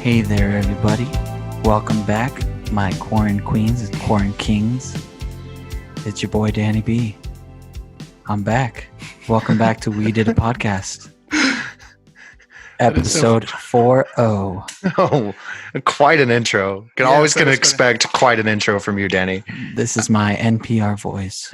Hey there, everybody. Welcome back, my Quarren Queens and Quarren Kings. It's your boy, Danny B. I'm back. Welcome back to We Did a Podcast. Episode 40. Oh, quite an intro. Always can expect quite an intro from you, Danny. This is my NPR voice.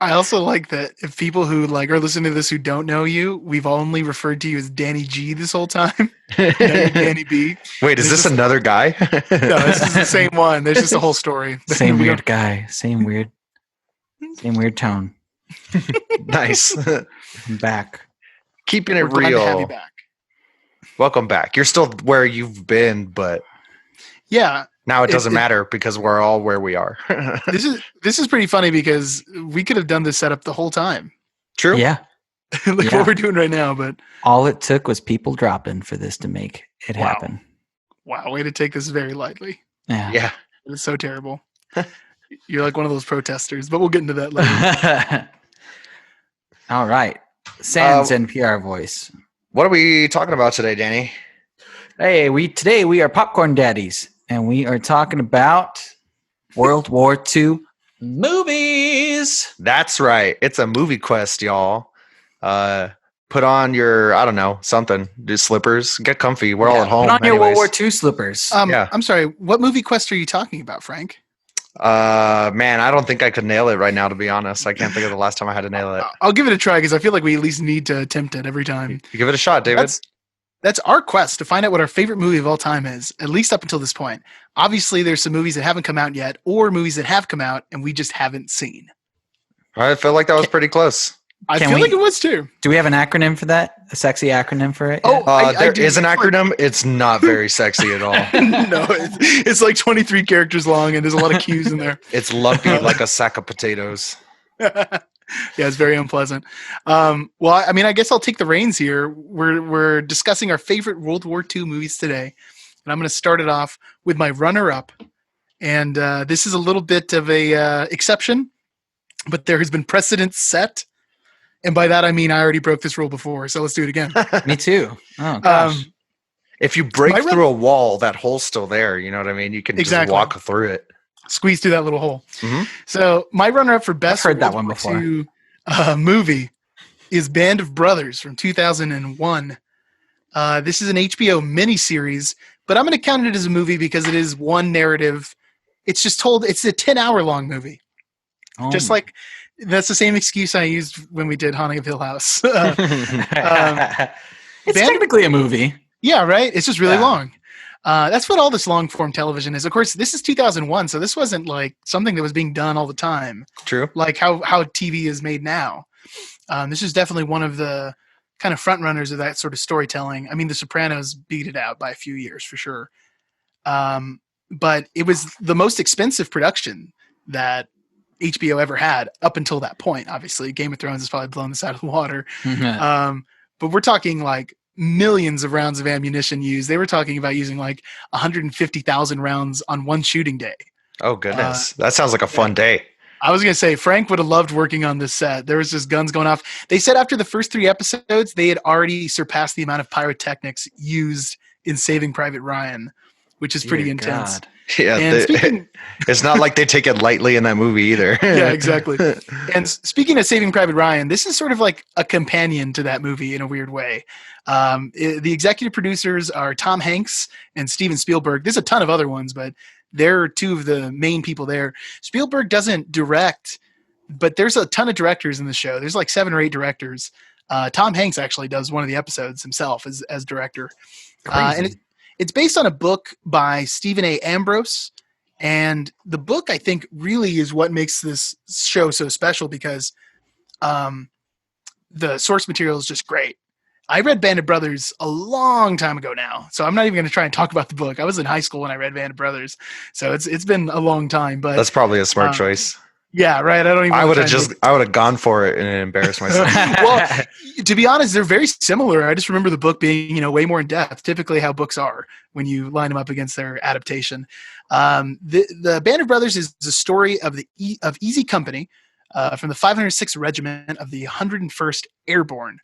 I also like that if people who are listening to this who don't know you, we've only referred to you as Danny G this whole time. Danny B. Wait, is this another guy? No, this is the same one. There's just a whole story. Same weird guy. Same weird tone. Nice. I'm back. Keeping it We're glad real. to have you back. Welcome back. You're still where you've been, but yeah. Now it doesn't matter because we're all where we are. This is pretty funny because we could have done this setup the whole time. True. Yeah. What we're doing right now, but all it took was people dropping for this to make it happen. Wow, way to take this very lightly. Yeah. It's so terrible. You're like one of those protesters, but we'll get into that later. All right. Sans NPR voice. What are we talking about today, Danny? Hey, today we are popcorn daddies, and we are talking about World War II movies. That's right. It's a movie quest, y'all. Put on your, I don't know, something. Do slippers. Get comfy. We're all at home. Put on your anyways. World War II slippers. I'm sorry. What movie quest are you talking about, Frank? Man, I don't think I could nail it right now, to be honest. I can't think of the last time I had to nail it. I'll give it a try because I feel like we at least need to attempt it every time. You give it a shot, David. That's our quest to find out what our favorite movie of all time is, at least up until this point. Obviously, there's some movies that haven't come out yet or movies that have come out and we just haven't seen. I feel like that was pretty close. I feel like it was too. Do we have an acronym for that? A sexy acronym for it? Oh, there is an acronym. It's not very sexy at all. No, it's like 23 characters long and there's a lot of cues in there. It's lumpy like a sack of potatoes. Yeah, it's very unpleasant. Well, I mean, I guess I'll take the reins here. We're discussing our favorite World War II movies today, and I'm going to start it off with my runner-up. And this is a little bit of a exception, but there has been precedent set, and by that I mean I already broke this rule before. So let's do it again. Me too. Oh gosh. If you break through a wall, that hole's still there. You know what I mean? You can just walk through it. Squeeze through that little hole. Mm-hmm. So my runner-up for best I've heard that one before. Movie is Band of Brothers from 2001. This is an HBO miniseries, but I'm going to count it as a movie because it is one narrative. It's just told. It's a 10-hour-long movie. Oh. Just like that's the same excuse I used when we did Haunting of Hill House. It's technically a movie. Yeah, right. It's just really long. That's what all this long form television is. Of course, this is 2001, so this wasn't like something that was being done all the time. True. Like how TV is made now. This is definitely one of the kind of front runners of that sort of storytelling. I mean, The Sopranos beat it out by a few years for sure. But it was the most expensive production that HBO ever had up until that point. Obviously, Game of Thrones has probably blown this out of the water. But we're talking like millions of rounds of ammunition used. They were talking about using like 150,000 rounds on one shooting day. Oh, goodness. That sounds like a fun day. I was going to say, Frank would have loved working on this set. There was just guns going off. They said after the first 3 episodes, they had already surpassed the amount of pyrotechnics used in Saving Private Ryan, which is pretty intense. God. Yeah, it's not like they take it lightly in that movie either. Yeah, exactly. And speaking of Saving Private Ryan, this is sort of like a companion to that movie in a weird way. The executive producers are Tom Hanks and Steven Spielberg. There's a ton of other ones, but they're 2 of the main people there. Spielberg doesn't direct, but there's a ton of directors in the show. There's like 7 or 8 directors. Tom Hanks actually does one of the episodes himself as director. And it's based on a book by Stephen A. Ambrose. And the book, I think, really is what makes this show so special because the source material is just great. I read Band of Brothers a long time ago now, so I'm not even going to try and talk about the book. I was in high school when I read Band of Brothers, so it's been a long time. But that's probably a smart choice. Yeah, right. I would have gone for it and embarrassed myself. Well, to be honest, they're very similar. I just remember the book being, way more in depth. Typically, how books are when you line them up against their adaptation. The Band of Brothers is the story of of Easy Company from the 506th Regiment of the 101st Airborne.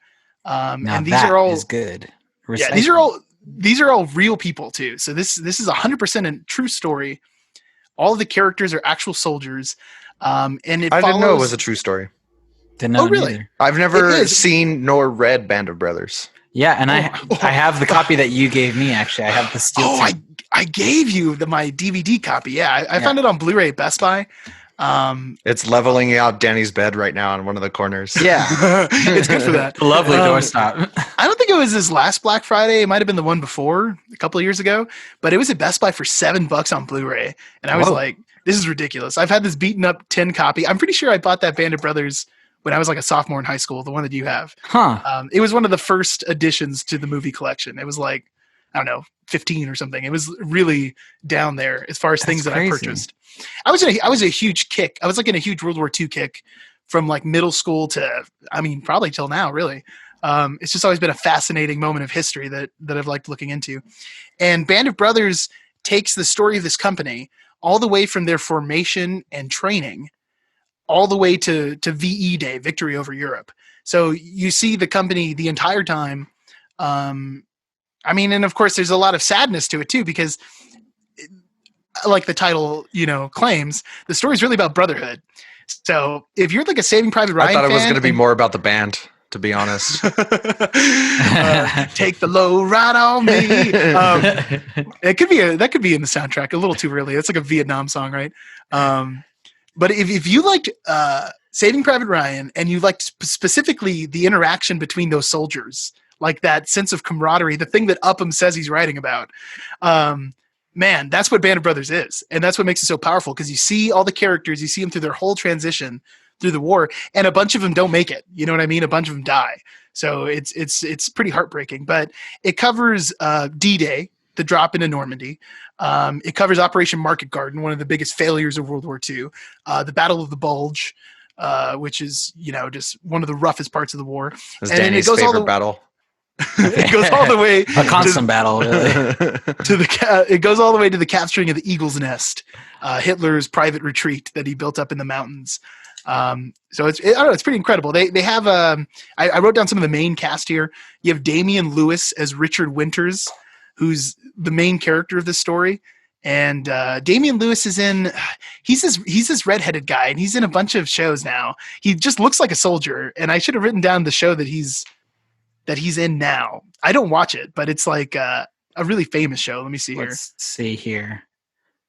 Now and these are all is good. Yeah, these are all these are all real people too. So this is 100% a true story. All of the characters are actual soldiers, and it I follows. didn't know it was a true story. Didn't know Oh, really? neither. I've It never is. seen nor read Band of Brothers. Yeah, and I Oh. have the copy that you gave me. Actually, I have the steel. Oh, tip. I gave you my DVD copy. Yeah, I found it on Blu-ray at Best Buy. It's leveling out Danny's bed right now in one of the corners. Yeah, it's good for that. the lovely doorstop. I don't think it was this last Black Friday. It might have been the one before, a couple of years ago. But it was at Best Buy for $7 on Blu-ray, and I was Whoa. like, "This is ridiculous." I've had this beaten up 10 copy. I'm pretty sure I bought that Band of Brothers when I was like a sophomore in high school. The one that you have. Huh? It was one of the first additions to the movie collection. It was like, I don't know, 15 or something. It was really down there as far as That's things that crazy. I purchased. I was a huge kick. I was like in a huge World War II kick from like middle school to, I mean, probably till now, really. It's just always been a fascinating moment of history that I've liked looking into. And Band of Brothers takes the story of this company all the way from their formation and training all the way to VE Day, Victory over Europe. So you see the company the entire time. I mean, and of course, there's a lot of sadness to it too, because like the title, claims, the story is really about brotherhood. So if you're like a Saving Private Ryan, I thought it was fan going to be and- more about the band, to be honest. Take the low ride on me. That could be in the soundtrack. A little too early. It's like a Vietnam song, right? But if you liked Saving Private Ryan and you liked specifically the interaction between those soldiers, like that sense of camaraderie, the thing that Upham says he's writing about, man, that's what Band of Brothers is. And that's what makes it so powerful, because you see all the characters, you see them through their whole transition through the war, and a bunch of them don't make it. You know what I mean? A bunch of them die. So it's pretty heartbreaking. But it covers D-Day, the drop into Normandy. It covers Operation Market Garden, one of the biggest failures of World War II. The Battle of the Bulge, which is just one of the roughest parts of the war. It's And then Danny's it goes all favorite the- battle. It goes all the way A constant battle, really. it goes all the way to the capturing of the Eagle's Nest, Hitler's private retreat that he built up in the mountains. So I don't know, it's pretty incredible. They have I wrote down some of the main cast here. You have Damian Lewis as Richard Winters, who's the main character of this story. And Damian Lewis is he's this redheaded guy, and he's in a bunch of shows now. He just looks like a soldier, and I should have written down the show that he's in now. I don't watch it, but it's like a really famous show. Let me see here. Let's see here.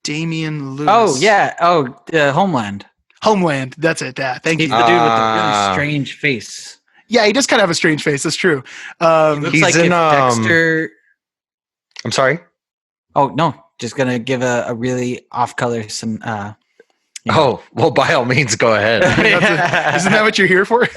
Damian Lewis. Oh yeah. Oh, Homeland. Homeland. That's it. Yeah, thank He's you. the dude with the really Ah. strange face. Yeah, he does kind of have a strange face. That's true. He looks He's like in, if Dexter. I'm sorry? Oh no, just gonna give a really off color some. Yeah. Oh, well, by all means, go ahead. Isn't that what you're here for?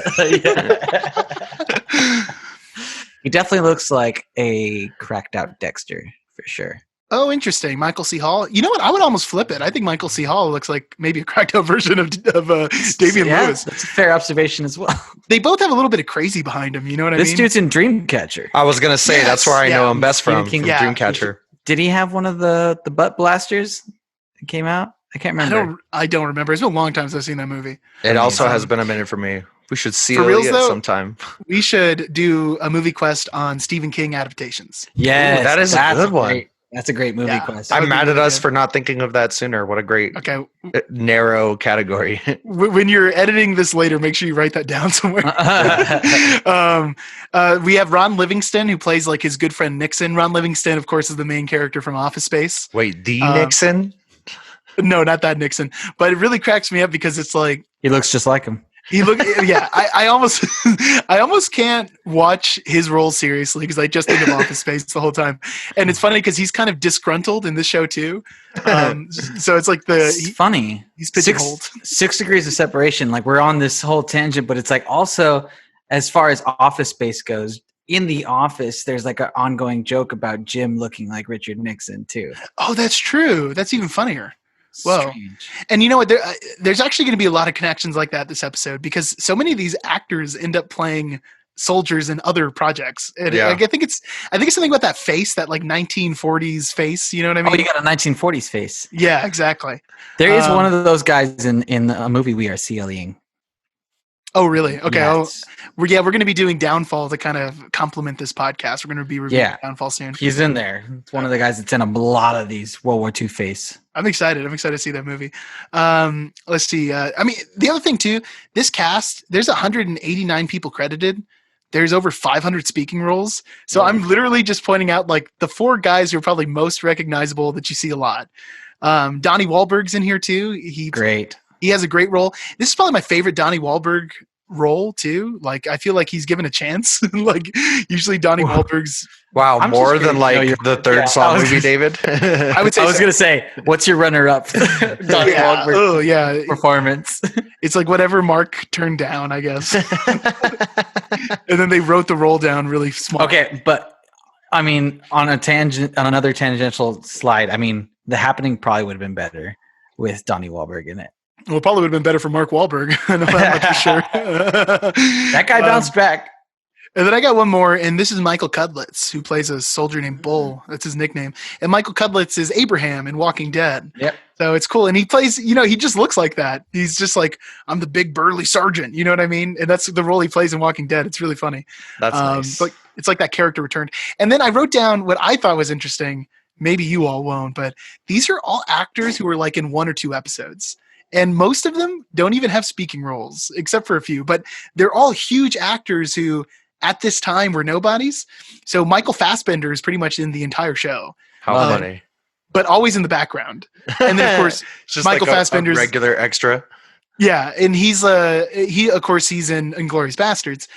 He definitely looks like a cracked out Dexter for sure. Oh, interesting. Michael C. Hall. You know what? I would almost flip it. I think Michael C. Hall looks like maybe a cracked out version of Damian Yeah, Lewis. that's a fair observation as well. They both have a little bit of crazy behind them. You know what I This mean? dude's in Dreamcatcher. I was going to say, Yes, that's where I know yeah. him best from King- yeah. Dreamcatcher. Did he have one of the butt blasters that came out? I can't remember. I don't remember. It's been a long time since I've seen that movie. It also Amazing. has been a minute for me. We should see For reals, it though? sometime. We should do a movie quest on Stephen King adaptations. Yes, Ooh, that is a that's good one. That's a great movie Yeah. quest. That would I'm be mad at really us good. for not thinking of that sooner. What a great Okay. narrow category. When you're editing this later, make sure you write that down somewhere. We have Ron Livingston, who plays like his good friend Nixon. Ron Livingston, of course, is the main character from Office Space. Wait, the Um, Nixon? No, not that Nixon. But it really cracks me up because it's like He looks just like him. he look. Yeah, I almost, I almost can't watch his role seriously because I just think of Office Space the whole time. And it's funny because he's kind of disgruntled in this show too. So it's like It's funny. he's pigeonholed. 6 degrees of separation. Like we're on this whole tangent, but it's like also as far as Office Space goes, in the office, there's like an ongoing joke about Jim looking like Richard Nixon too. Oh, that's true. That's even funnier. Whoa. Strange. And you know what? There's actually going to be a lot of connections like that this episode because so many of these actors end up playing soldiers in other projects. And Yeah. like, I think it's something about that face, that like 1940s face. You know what I mean? Oh, you got a 1940s face. Yeah, exactly. There is Um, one of those guys in a movie we are CLEing. Oh, really? Okay. Yes. We're going to be doing Downfall to kind of complement this podcast. We're going to be reviewing Yeah. Downfall soon. He's in there. It's one of the guys that's in a lot of these World War II face. I'm excited. I'm excited to see that movie. Let's see. I mean, the other thing too, this cast, there's 189 people credited. There's over 500 speaking roles. So I'm literally just pointing out like the 4 guys who are probably most recognizable that you see a lot. Donnie Wahlberg's in here too. Great. He has a great role. This is probably my favorite Donnie Wahlberg role too. Like I feel like he's given a chance. Like usually Donnie Wahlberg's. Wow, I'm more just than curious to know like your- the third yeah, Saw I was movie, gonna- David. I would say I was so. gonna say, what's your runner-up? Donnie Yeah. Wahlberg Oh yeah. performance. It's like whatever Mark turned down, I guess. And then they wrote the role down really small. Okay, but I mean, on another tangential slide, I mean, The Happening probably would have been better with Donnie Wahlberg in it. Well, it probably would have been better for Mark Wahlberg. I know that much for sure. That guy bounced back. And then I got one more, and this is Michael Cudlitz, who plays a soldier named Bull. That's his nickname. And Michael Cudlitz is Abraham in Walking Dead. Yep. So it's cool. And he plays, he just looks like that. He's just like, I'm the big burly sergeant. You know what I mean? And that's the role he plays in Walking Dead. It's really funny. That's nice. But it's like that character returned. And then I wrote down what I thought was interesting. Maybe you all won't, but these are all actors who are like in 1 or 2 episodes. And most of them don't even have speaking roles, except for a few. But they're all huge actors who, at this time, were nobodies. So Michael Fassbender is pretty much in the entire show, How funny. but always in the background. And then, of course, It's just Michael like Fassbender's- a regular extra. yeah, and he's in Inglourious Bastards.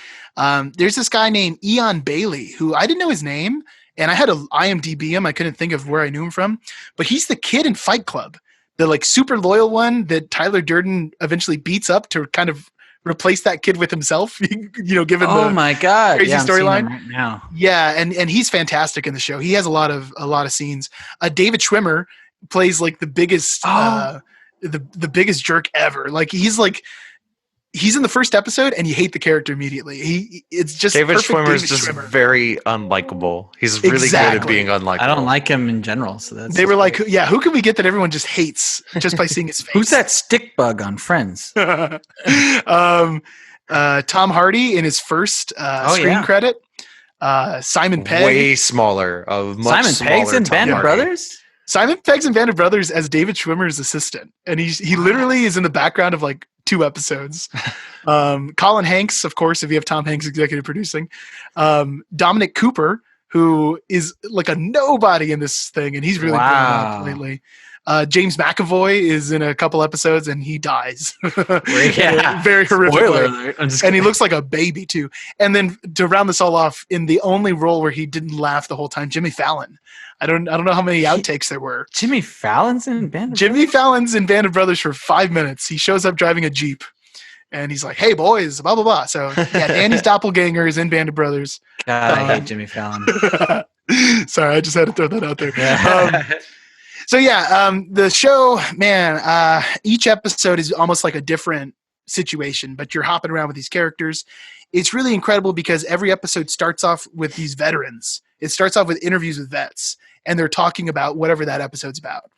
There's this guy named Eon Bailey who I didn't know his name, and I had to IMDb him. I couldn't think of where I knew him from, but he's the kid in Fight Club, the like super loyal one that Tyler Durden eventually beats up to kind of replace that kid with himself. Given Oh the my god! crazy Yeah, I'm seeing storyline. him right now. yeah, and he's fantastic in the show. He has a lot of scenes. David Schwimmer plays like the biggest the biggest jerk ever. Like he's in the first episode and you hate the character immediately. It's just David perfect Schwimmer is David just Schwimmer. very unlikable. He's really good Exactly. at being unlikable. I don't like him in general, so that's. They were like, yeah, who can we get that everyone just hates just by seeing his face? "Who's that stick bug on Friends?" Tom Hardy in his first screen yeah. credit. Simon Pegg. Way smaller. Much Simon smaller Pegg's in Tom Band of Hardy. Brothers. Simon Pegg's in Band of Brothers as David Schwimmer's assistant, and he literally is in the background of like 2 episodes. Colin Hanks, of course, if you have Tom Hanks executive producing. Dominic Cooper, who is like a nobody in this thing, and he's really blown Wow. up lately. James McAvoy is in a couple episodes, and he dies. Yeah. Very horrific. Spoiler way. alert! I'm just And he kidding. looks like a baby too. And then to round this all off, in the only role where he didn't laugh the whole time, Jimmy Fallon. I don't know how many outtakes there were. Jimmy Fallon's in Band of Jimmy Fallon's in Band of Brothers for 5 minutes. He shows up driving a Jeep and he's like, "Hey boys, blah blah blah." So yeah, Danny's doppelganger is in Band of Brothers. God, I hate Jimmy Fallon. Sorry, I just had to throw that out there. Yeah. So yeah, the show, man, each episode is almost like a different situation, but you're hopping around with these characters. It's really incredible because every episode starts off with these veterans. It starts off with interviews with vets, and they're talking about whatever that episode's about.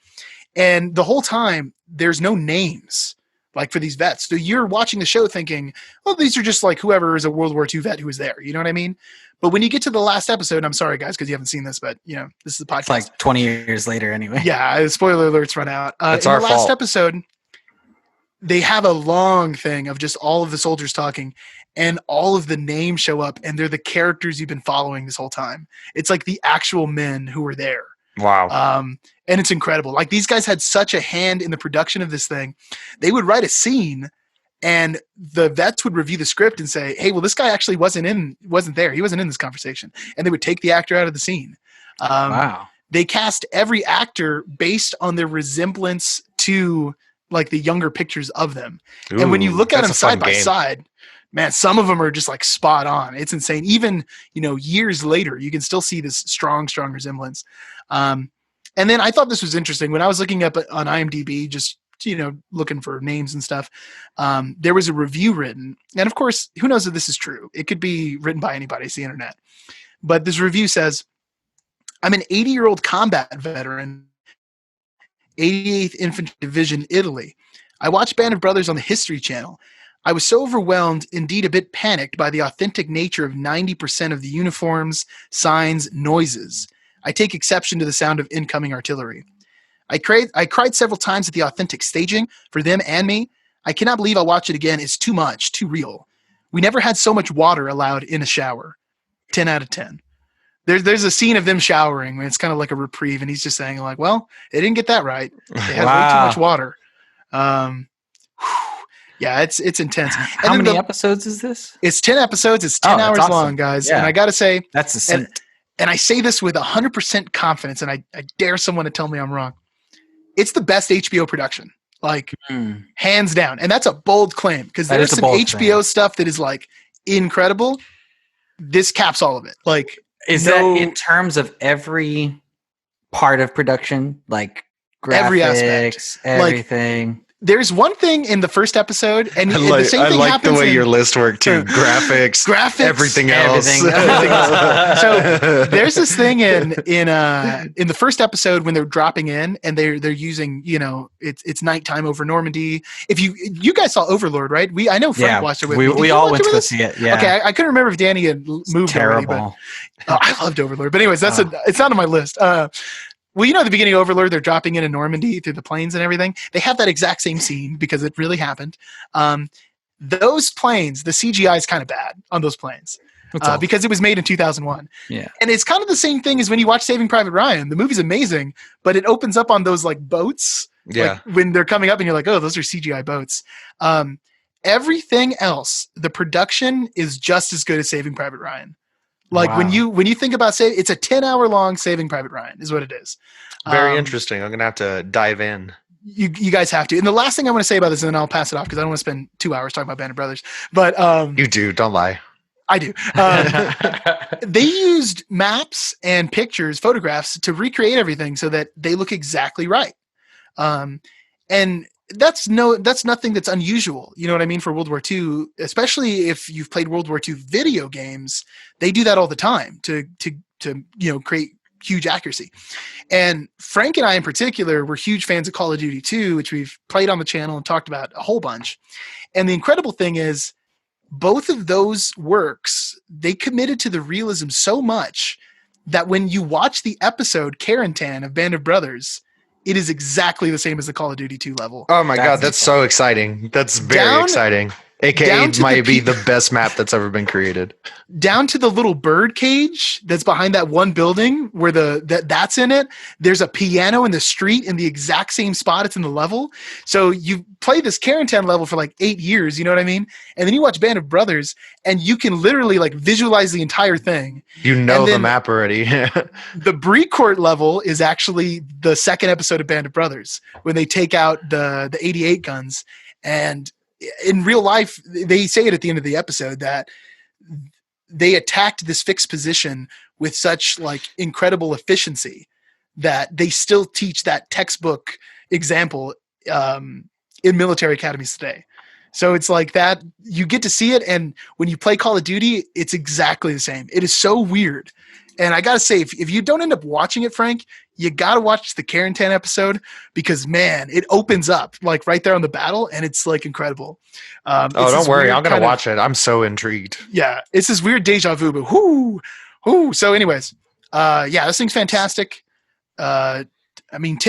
And the whole time, there's no names like for these vets. So you're watching the show thinking, oh, these are just like whoever is a World War II vet who was there. You know what I mean? But when you get to the last episode, I'm sorry guys, because you haven't seen this, but this is the podcast. It's like 20 years later, anyway. Yeah, spoiler alerts run out. It's in our the last fault. episode, they have a long thing of just all of the soldiers talking, and all of the names show up, and they're the characters you've been following this whole time. It's like the actual men who were there. Wow. And it's incredible. Like these guys had such a hand in the production of this thing. They would write a scene, and the vets would review the script and say, "Hey, well, this guy actually wasn't there. He wasn't in this conversation." And they would take the actor out of the scene. Wow. They cast every actor based on their resemblance to like the younger pictures of them. And when you Ooh, look at them that's a fun side by game. side, man, some of them are just like spot on. It's insane. Even, years later, you can still see this strong resemblance. And then I thought this was interesting. When I was looking up on IMDb, just, looking for names and stuff, there was a review written. And of course, who knows if this is true? It could be written by anybody. It's the internet. But this review says, "I'm an 80-year-old combat veteran, 88th Infantry Division, Italy. I watch Band of Brothers on the History Channel. I was so overwhelmed, indeed a bit panicked, by the authentic nature of 90% of the uniforms, signs, noises. I take exception to the sound of incoming artillery. I cried several times at the authentic staging for them and me. I cannot believe I'll watch it again. It's too much, too real. We never had so much water allowed in a shower. 10 out of 10. There's a scene of them showering when it's kind of like a reprieve, and he's just saying like, well, they didn't get that right. They had way too much water. Yeah, it's intense. How many episodes is this? It's 10 episodes. It's 10 hours long, guys. Yeah. And I got to say, that's a scent. And I say this with 100% confidence, and I dare someone to tell me I'm wrong. It's the best HBO production, like hands down. And that's a bold claim, because there's some HBO stuff that is like incredible. This caps all of it. Like, is that in terms of every part of production, like graphics, every aspect, everything? Like, there's one thing in the first episode, and the same thing happens. I like the way your list worked too. Graphics, everything else. Everything else. So there's this thing in the first episode when they're dropping in and they're using, it's nighttime over Normandy. If you guys saw Overlord, right? I know Frank watched it with me. We all went to go see it. Yeah. Okay, I couldn't remember if Danny had moved. Terrible. Already, but, I loved Overlord, but anyways, it's not on my list. Well, at the beginning of Overlord, they're dropping in Normandy through the planes and everything. They have that exact same scene because it really happened. Those planes, the CGI is kind of bad on those planes because it was made in 2001. Yeah. And it's kind of the same thing as when you watch Saving Private Ryan. The movie's amazing, but it opens up on those like boats. Yeah. Like, when they're coming up and you're like, oh, those are CGI boats. Everything else, the production is just as good as Saving Private Ryan. Like when you think about it's a 10-hour long Saving Private Ryan is what it is. Very interesting. I'm going to have to dive in. You guys have to. And the last thing I want to say about this, and then I'll pass it off because I don't want to spend 2 hours talking about Band of Brothers. But you do. Don't lie. I do. They used maps and pictures, photographs to recreate everything so that they look exactly right. And that's nothing that's unusual. You know what I mean? For World War II, especially if you've played World War II video games, they do that all the time to create huge accuracy. And Frank and I in particular were huge fans of Call of Duty 2, which we've played on the channel and talked about a whole bunch. And the incredible thing is both of those works, they committed to the realism so much that when you watch the episode Carentan of Band of Brothers, it is exactly the same as the Call of Duty 2 level. Oh my God, that's so exciting. That's very exciting. AKA might be the best map that's ever been created. Down to the little bird cage that's behind that one building where that's in it. There's a piano in the street in the exact same spot it's in the level. So you play this Carentan level for like 8 years, you know what I mean? And then you watch Band of Brothers and you can literally like visualize the entire thing. You know the map already. The Brecourt level is actually the second episode of Band of Brothers when they take out the 88 guns. And in real life, they say it at the end of the episode that they attacked this fixed position with such like incredible efficiency that they still teach that textbook example in military academies today. So it's like that you get to see it. And when you play Call of Duty, it's exactly the same. It is so weird. And I got to say, if you don't end up watching it, Frank, you got to watch the Carentan episode because, man, it opens up like right there on the battle and it's like incredible. Don't worry. I'm going to watch it. I'm so intrigued. Yeah. It's this weird deja vu, but whoo. So anyways, this thing's fantastic. 10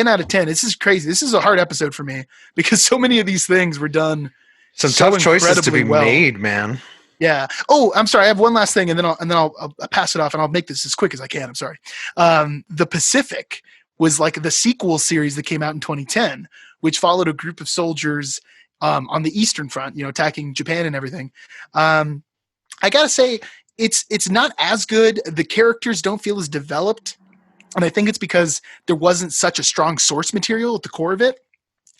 out of 10. This is crazy. This is a hard episode for me because so many of these things were done. Some tough choices to be made, man. Yeah. Oh, I'm sorry. I have one last thing, and then I'll pass it off, and I'll make this as quick as I can. I'm sorry. The Pacific was like the sequel series that came out in 2010, which followed a group of soldiers on the Eastern Front, attacking Japan and everything. I gotta say, it's not as good. The characters don't feel as developed, and I think it's because there wasn't such a strong source material at the core of it.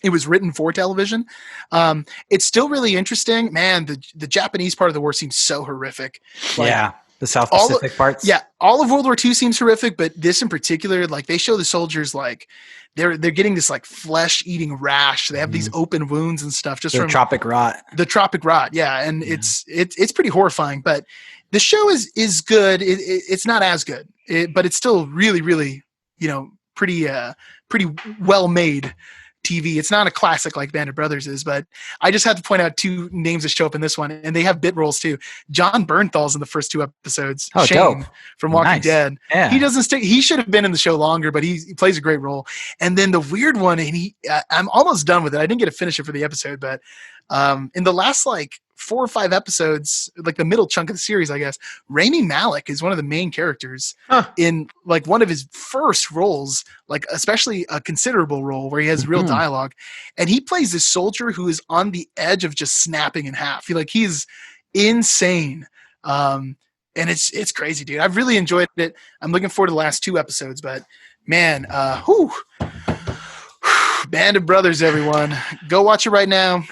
It was written for television. It's still really interesting. Man, the Japanese part of the war seems so horrific. Like, the South Pacific parts. Yeah, all of World War II seems horrific, but this in particular, like they show the soldiers like they're getting this like flesh-eating rash. They have these open wounds and stuff just from tropic rot. The tropic rot, yeah, and it's pretty horrifying. But the show is good. It's not as good, but it's still really, really, pretty well made. TV. It's not a classic like Band of Brothers is, but I just had to point out 2 names that show up in this one, and they have bit roles too. John Bernthal's in the first 2 episodes. Oh, Shane dope. from Walking Nice. Dead. Yeah. He doesn't stay. He should have been in the show longer, but he plays a great role. And then the weird one, and I'm almost done with it. I didn't get to finish it for the episode, but in the last like 4 or 5 episodes, like the middle chunk of the series, I guess, Rami Malek is one of the main characters in like one of his first roles, like especially a considerable role where he has real dialogue, and he plays this soldier who is on the edge of just snapping in half. He's insane. And it's crazy, dude. I've really enjoyed it. I'm looking forward to the last 2 episodes, but man, Band of Brothers, everyone. Go watch it right now.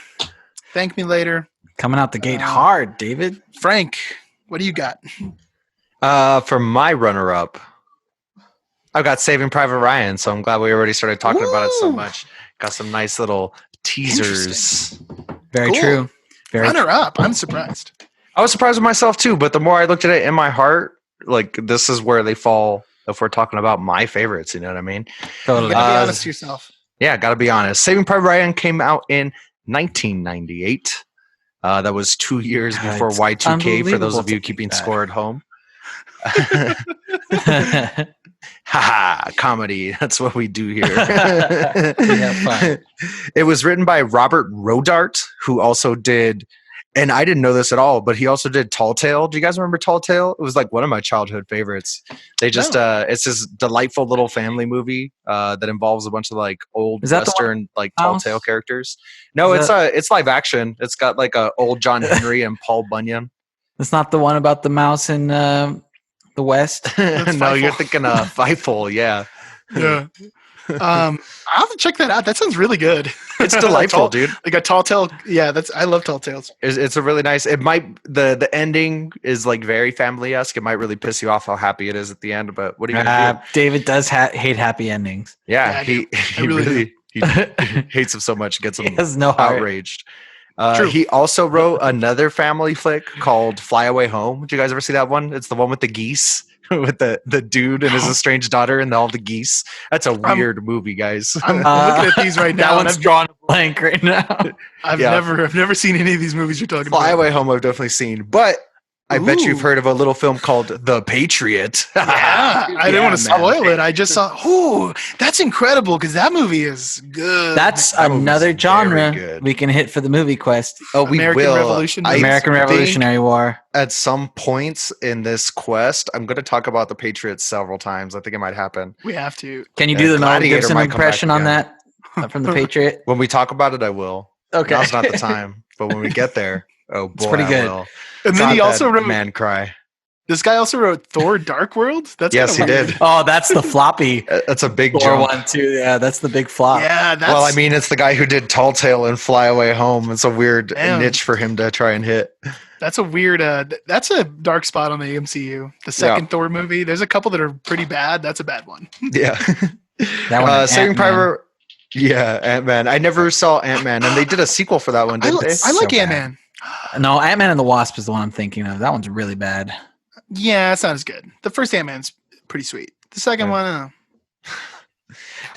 Thank me later. Coming out the gate hard, David. Frank, what do you got? For my runner-up, I've got Saving Private Ryan, so I'm glad we already started talking about it so much. Got some nice little teasers. Very Cool. true. Very Runner up. I'm surprised. I was surprised with myself too, but the more I looked at it in my heart, like this is where they fall if we're talking about my favorites, you know what I mean? You Totally. gotta be honest to yourself. Yeah, gotta be honest. Saving Private Ryan came out in 1998. That was 2 years God, before it's Y2K for those unbelievable of you to keeping think back. score at home. Haha, comedy. That's what we do here. fun. It was written by Robert Rodart, who also did, and I didn't know this at all, but he also did Tall Tale. Do you guys remember Tall Tale? It was like one of my childhood favorites. They just, it's this delightful little family movie that involves a bunch of like old Is that the Western like Tall Mouse? Tale characters. No, Is it's live action. It's got like a old John Henry and Paul Bunyan. It's not the one about the mouse in the West. No, Fightful. you're thinking Fightful. Yeah, Yeah. I'll have to check that out. That sounds really good. it's delightful, dude. Like a tall tale. Yeah, I love tall tales. It's a really nice. It might the ending is like very family esque. It might really piss you off how happy it is at the end. But what are you gonna do? David does hate happy endings. Yeah, Yeah, I he really really he hates him so much, gets He him has no heart. outraged. True. He also wrote another family flick called Fly Away Home. Did you guys ever see that one? It's the one with the geese, with the dude and his estranged daughter and all the geese. That's a weird movie, guys. I'm looking at these right now. That and one's drawn a blank right now. I've Yeah. never seen any of these movies you're talking Fly about. Away Home I've definitely seen, but I bet you've Ooh. heard of a little film called The Patriot. Yeah, I didn't want to man. spoil it. I just saw. Ooh, that's incredible because that movie is good. That's That movie's another very genre good. we can hit for the movie quest. Oh, we American will. Revolution. I American think Revolutionary War. At some points in this quest, I'm going to talk about the Patriots several times. I think it might happen. we have to. Can you Yeah, do the Mel Gladiator Gibson might come back impression on again. that from the Patriot? When we talk about it, I will. Okay. Now's not the time. But when we get there, oh boy, pretty good. I will. And then God, he also that wrote. man cry. This guy also wrote Thor: Dark World. That's Yes, kinda he weird. did. Oh, that's the floppy That's a big Thor jump. one too. Yeah, that's the big flop. Yeah, that's. Well, I mean, it's the guy who did Tall Tale and Fly Away Home. It's a weird Damn. niche for him to try and hit. that's a weird. That's a dark spot on the MCU. The second Thor movie. There's a couple that are pretty bad. That's a bad one. Yeah. That one and Saving Ant-Man. Private. Yeah, Ant-Man. I never saw Ant-Man, and they did a sequel for that one, I, didn't li- they? I like So Ant Man. No, Ant-Man and the Wasp is the one I'm thinking of. That one's really bad. Yeah, it's not as good. The first Ant Man's pretty sweet. The second Yeah. one, I don't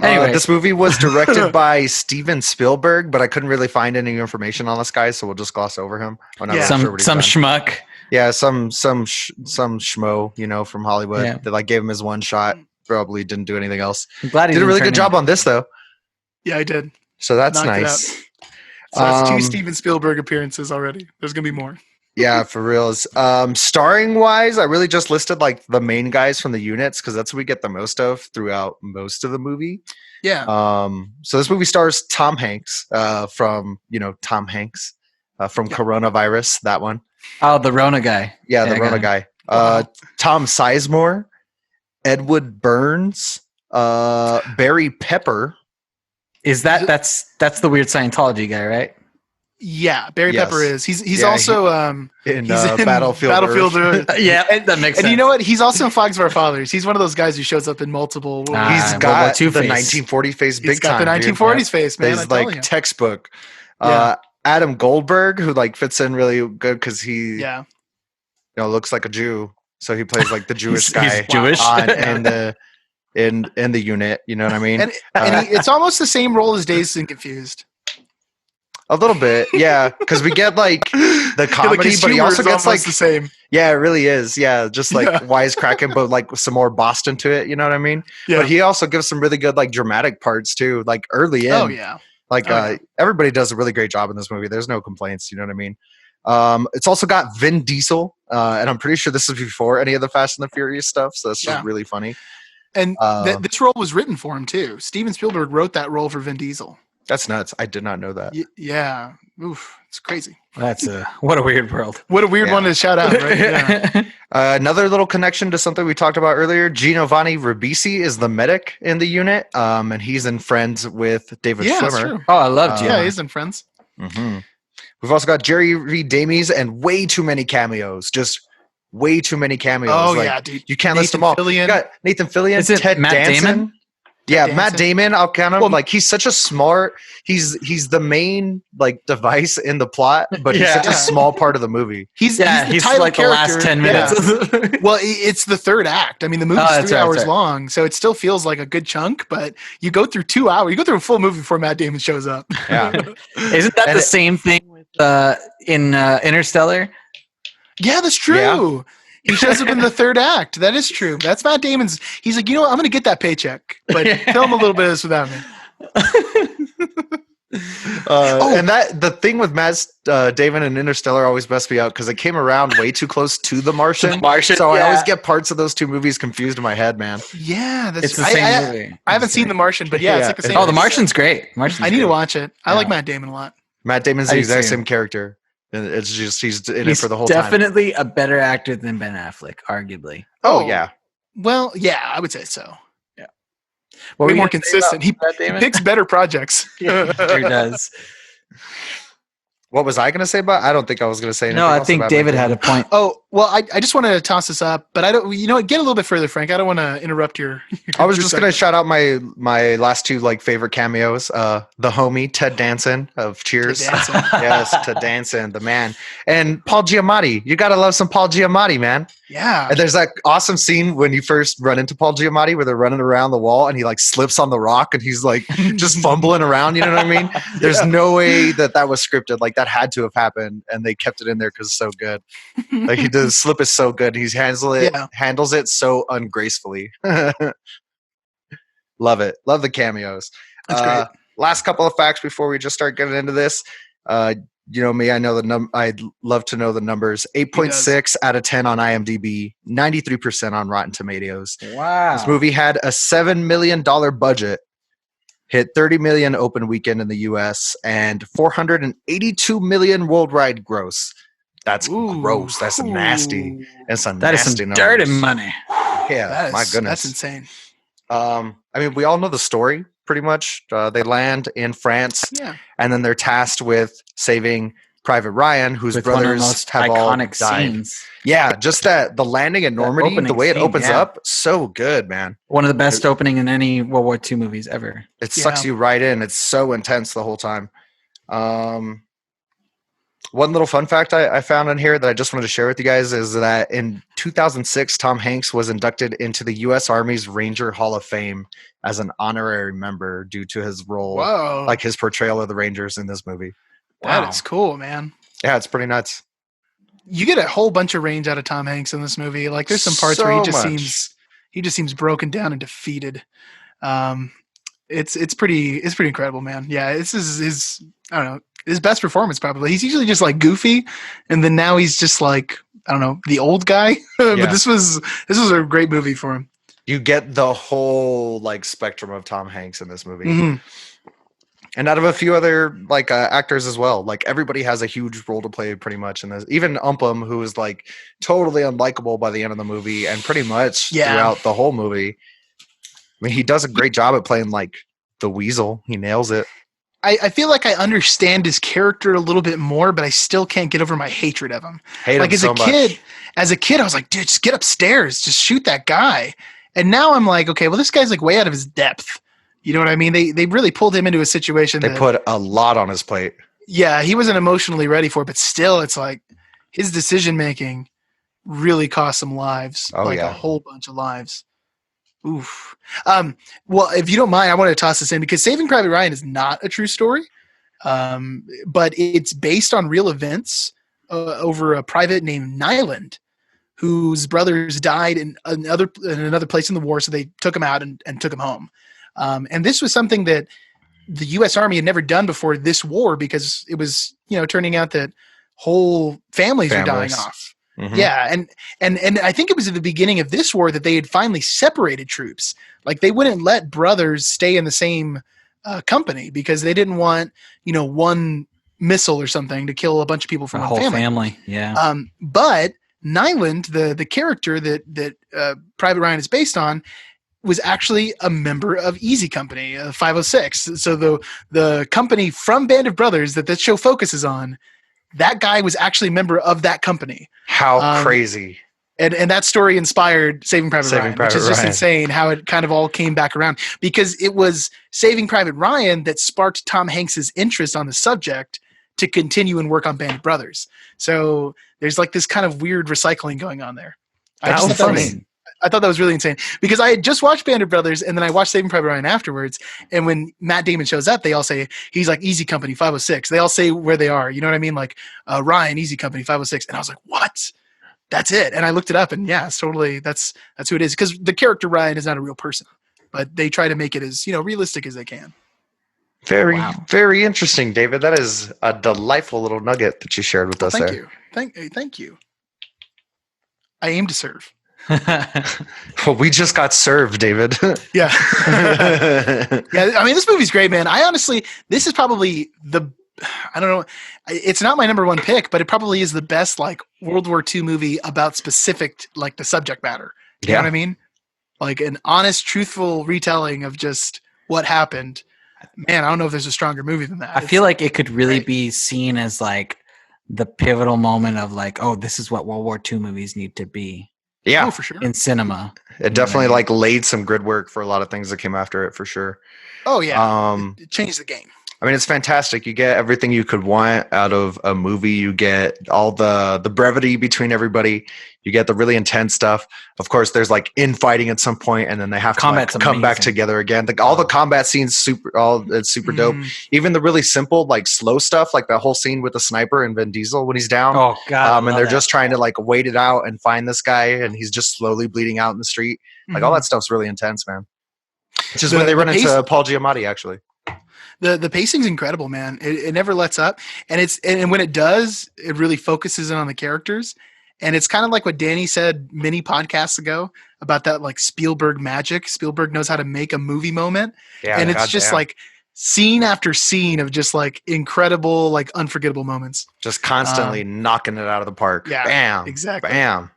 know. Anyway, This movie was directed by Steven Spielberg, but I couldn't really find any information on this guy, so we'll just gloss over him. We're not Yeah. really some sure what he's some done. schmuck. Yeah, some schmo, from Hollywood. Yeah. That like gave him his one shot. Probably didn't do anything else. I'm glad he Did a didn't really turn good job in- on this though. Yeah, I did. So that's Knocked it nice. So that's 2 Um, Steven Spielberg appearances already. There's gonna be more. Yeah, for reals. Starring wise, I really just listed like the main guys from the units because that's what we get the most of throughout most of the movie. Yeah. So this movie stars Tom Hanks from Coronavirus, that one. Oh, the Rona guy. Yeah, Yeah, the I Rona got guy. Tom Sizemore, Edward Burns, Barry Pepper. Is that's the weird Scientology guy, right? Yeah, Barry Yes. Pepper is. He's Yeah, also In, he's in Battlefield Earth. Earth. Yeah, that makes And sense. you know what? He's also in Flags of Our Fathers. He's one of those guys who shows up in multiple. Ah, He's World got War II the face. 1940 face big He's got time. the dude. 1940s face, man. He's I'm telling like you. textbook. Yeah. Adam Goldberg, who like fits in really good because he Yeah. looks like a Jew, so he plays like the Jewish He's guy. Jewish. And in the unit. You know what I mean? And it's almost the same role as Dazed and Confused. A little bit, yeah, because we get like the comedy, his but he humor also is gets like almost the same. yeah, it really is. Yeah, just like Yeah. wisecracking, but like some more Boston to it. You know what I mean? Yeah. But he also gives some really good like dramatic parts too, like early in. Oh yeah. Like everybody does a really great job in this movie. There's no complaints. You know what I mean? It's also got Vin Diesel, and I'm pretty sure this is before any of the Fast and the Furious stuff. So it's just really funny. And this role was written for him too. Steven Spielberg wrote that role for Vin Diesel. That's nuts. I did not know that. Yeah. Oof. It's crazy. What a weird world. What a weird one to shout out, right? Yeah. Another little connection to something we talked about earlier. Giovanni Ribisi is the medic in the unit, and he's in Friends with David Yeah, that's Schwimmer. true. Oh, I love Gio. Yeah, he's in Friends. Mm-hmm. We've also got Jerry Reed Damies and way too many cameos. Just way too many cameos. Oh like, yeah, dude. you can't list them all. Fillion. You got Nathan Fillion, Is it Ted Matt Danson. Damon? Yeah, Ted Matt Danson. Damon. I'll count him. Well, like he's such a smart. He's the main like device in the plot, but he's such a small part of the movie. He's the title like the last character. 10 minutes. Yeah. Well, it's the third act. I mean, the movie's 3 hours long, so it still feels like a good chunk. But you go through 2 hours. You go through a full movie before Matt Damon shows up. Yeah, Isn't that the same thing with in Interstellar? Yeah, that's true. Yeah. He shows up in the third act. That is true. That's Matt Damon's. He's like, you know what? I'm going to get that paycheck, but film a little bit of this without me. And that the thing with Matt Damon and Interstellar always messed me out because it came around way too close to The Martian. So I always get parts of those two movies confused in my head, man. Yeah, it's the same movie. I haven't seen The Martian, but it's like the same. Oh, The Martian's great. I need to watch it. I like Matt Damon a lot. Matt Damon's the exact same character. And it's just he's in it for the whole definitely a better actor than Ben Affleck, arguably. Oh yeah. Well, yeah, I would say so. Yeah. Way more consistent. He picks better projects. Yeah, he sure does. What was I going to say about? I don't think I was going to say anything. No, I think David had a point. Oh, well, I just wanted to toss this up, but I don't. You know what? Get a little bit further, Frank. I don't want to interrupt your I was just going to shout out my last two like favorite cameos. The homie Ted Danson of Cheers. Yes, Ted Danson, the man, and Paul Giamatti. You got to love some Paul Giamatti, man. Yeah. And there's that awesome scene when you first run into Paul Giamatti where they're running around the wall and he like slips on the rock and he's like just fumbling around. You know what I mean? There's no way that was scripted. Like that had to have happened and they kept it in there because it's so good. Like he does slip is so good. He's handles it so ungracefully. Love it. Love the cameos. That's great. Last couple of facts before we just start getting into this. You know me, I know I'd love to know the numbers. 8.6 out of 10 on IMDb, 93% on Rotten Tomatoes. Wow. This movie had a $7 million budget, hit 30 million open weekend in the US, and 482 million worldwide gross. That's gross. That's nasty. That's a that nasty is some numbers. dirty money. Yeah, my goodness. That's insane. I mean, we all know the story pretty much. They land in France, and then they're tasked with saving Private Ryan, whose brothers have all died. Scenes. Yeah, just the landing at Normandy, the way it opens up, so good, man. One of the best opening in any World War II movies ever. It sucks you right in. It's so intense the whole time. One little fun fact I found in here that I just wanted to share with you guys is that in 2006, Tom Hanks was inducted into the U.S. Army's Ranger Hall of Fame as an honorary member due to his role, like his portrayal of the Rangers in this movie. That is cool, man. Yeah, it's pretty nuts. You get a whole bunch of range out of Tom Hanks in this movie. Like there's some parts where he just seems broken down and defeated. It's pretty incredible, man. Yeah, this is his, I don't know, his best performance probably. He's usually just like goofy, and then now he's just like, I don't know, the old guy. But this was a great movie for him. You get the whole like spectrum of Tom Hanks in this movie. Mm-hmm. And out of a few other like actors as well. Like everybody has a huge role to play pretty much in this. Even Umpum, who is like totally unlikable by the end of the movie and pretty much throughout the whole movie. I mean, he does a great job at playing like the weasel. He nails it. I feel like I understand his character a little bit more, but I still can't get over my hatred of him. As a kid, I was like, dude, just get upstairs, just shoot that guy. And now I'm like, okay, well, this guy's like way out of his depth. You know what I mean? They really pulled him into a situation. They put a lot on his plate. Yeah, he wasn't emotionally ready for it, but still, it's like his decision making really cost some lives, a whole bunch of lives. Oof. Well, if you don't mind, I want to toss this in because Saving Private Ryan is not a true story, but it's based on real events over a private named Nyland, whose brothers died in another place in the war, so they took him out and took him home. And this was something that the U.S. Army had never done before this war because it was, turning out that whole families were dying off. Mm-hmm. Yeah, and I think it was at the beginning of this war that they had finally separated troops. Like they wouldn't let brothers stay in the same company because they didn't want, one missile or something to kill a bunch of people from one whole family. Yeah. But Nyland, the character that Private Ryan is based on, was actually a member of Easy Company, 506. So the company from Band of Brothers that this show focuses on, that guy was actually a member of that company. How crazy. And that story inspired Saving Private Ryan, which is just insane how it kind of all came back around, because it was Saving Private Ryan that sparked Tom Hanks's interest on the subject to continue and work on Band of Brothers. So there's like this kind of weird recycling going on there. I thought that was really insane because I had just watched Band of Brothers and then I watched Saving Private Ryan afterwards. And when Matt Damon shows up, they all say he's like Easy Company 506. They all say where they are. You know what I mean? Like Ryan, Easy Company 506. And I was like, what? That's it. And I looked it up and yeah, it's totally, that's who it is. Because the character Ryan is not a real person, but they try to make it as, realistic as they can. Very, very interesting, David. That is a delightful little nugget that you shared with us there. Thank you. I aim to serve. Well, we just got served, David. Yeah. Yeah. I mean, this movie's great, man. This is probably I don't know. It's not my number one pick, but it probably is the best like World War II movie about specific, like the subject matter. You know what I mean? Like an honest, truthful retelling of just what happened. Man, I don't know if there's a stronger movie than that. I feel like it could really be seen as like the pivotal moment of like, oh, this is what World War II movies need to be. Yeah, for sure. In cinema. It definitely like laid some grid work for a lot of things that came after it for sure. Oh yeah. It changed the game. I mean, it's fantastic. You get everything you could want out of a movie. You get all the brevity between everybody. You get the really intense stuff. Of course, there's like infighting at some point, and then they have to like, come back together again. All the combat scenes, it's super dope. Even the really simple, like slow stuff, like that whole scene with the sniper and Vin Diesel when he's down. Oh god! And they're just trying to like wait it out and find this guy, and he's just slowly bleeding out in the street. Like all that stuff's really intense, man. Which is when they run into Paul Giamatti, actually. The pacing's incredible, man. It never lets up, and when it does, it really focuses in on the characters. And it's kind of like what Danny said many podcasts ago about that like Spielberg magic. Spielberg knows how to make a movie moment, and it's just like scene after scene of just like incredible, like unforgettable moments. Just constantly knocking it out of the park. Yeah, bam, exactly. Bam.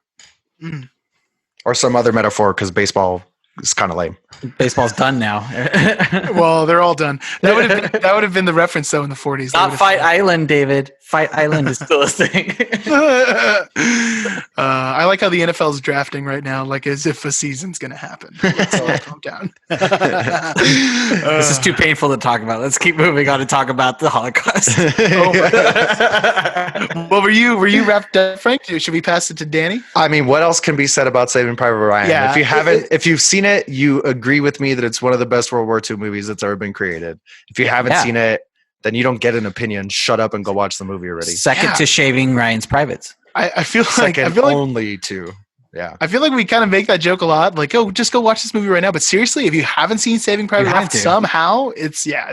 Or some other metaphor because baseball is kind of lame. Baseball's done now. Well, they're all done. That would have been the reference though in the 40s. Not Fight Island, David. Fight Island is still a thing. I like how the NFL is drafting right now, like as if a season's going to happen. Let's all calm down. This is too painful to talk about. Let's keep moving on to talk about the Holocaust. Well, were you wrapped up, Frank? Should we pass it to Danny? I mean, what else can be said about Saving Private Ryan? Yeah, if you've seen it, you agree with me that it's one of the best World War II movies that's ever been created. If you haven't seen it, then you don't get an opinion. Shut up and go watch the movie already. Second to Shaving Ryan's Privates. I feel like only to. Yeah. I feel like we kind of make that joke a lot. Like, oh, just go watch this movie right now. But seriously, if you haven't seen Saving Private Ryan somehow, it's like,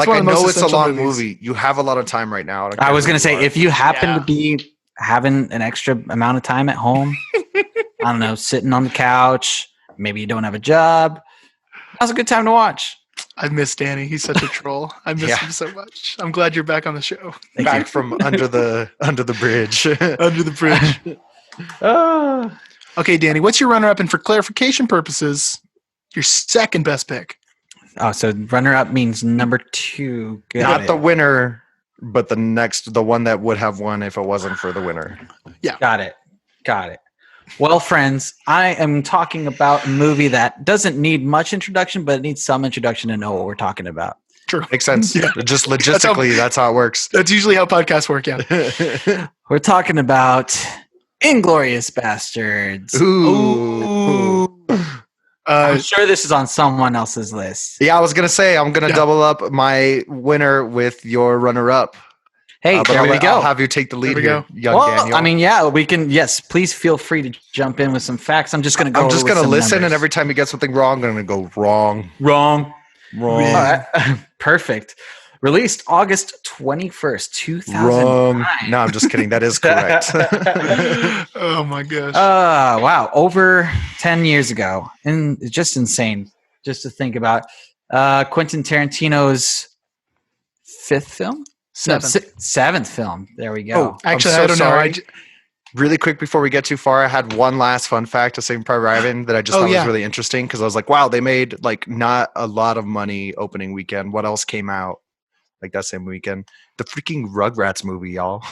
one of the most it's a long movie. You have a lot of time right now. I was going to say, if you happen to be having an extra amount of time at home, I don't know, sitting on the couch, maybe you don't have a job, now's a good time to watch. I miss Danny. He's such a troll. I miss him so much. I'm glad you're back on the show. Back from under the bridge. Under the bridge. Okay, Danny, what's your runner-up? And for clarification purposes, your second best pick. Oh, so runner-up means number 2. Not the winner, but the one that would have won if it wasn't for the winner. Yeah. Got it. Well, friends, I am talking about a movie that doesn't need much introduction, but it needs some introduction to know what we're talking about. True. Makes sense. Yeah. Just logistically, that's how it works. That's usually how podcasts work out. We're talking about Inglourious Bastards. Ooh. I'm sure this is on someone else's list. Yeah, I was gonna say I'm gonna double up my winner with your runner-up. Hey, But there we go. I'll have you take the lead There we here, go. young Well, Daniel. I mean, yeah, we can. Yes, please feel free to jump in with some facts. I'm just going to go. I'm just with gonna some listen, numbers. and every time you get something wrong, I'm gonna go wrong. Wrong. Wrong. All right. Perfect. Released August 21st, 2009. Wrong. No, I'm just kidding. That is correct. Oh my gosh. Wow. Over 10 years ago. And it's just insane just to think about. Quentin Tarantino's fifth film? Seventh film. There we go. Oh, Actually, I'm so I don't sorry. know. Really quick before we get too far, I had one last fun fact to Saving Private Ryan that I just thought was really interesting because I was like, wow, they made like not a lot of money opening weekend. What else came out like that same weekend? The freaking Rugrats movie, y'all.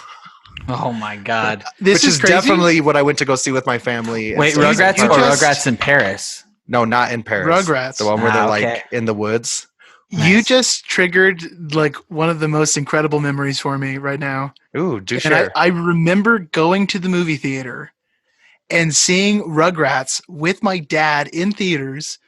Oh my God. This Which is crazy. definitely what I went to go see with my family. Wait, And so- Rugrats or Rugrats in Paris? No, not in Paris. Rugrats. The one where they're okay. like in the woods. You Nice. just triggered like one of the most incredible memories for me right now. Ooh, do And share. I remember going to the movie theater and seeing Rugrats with my dad in theaters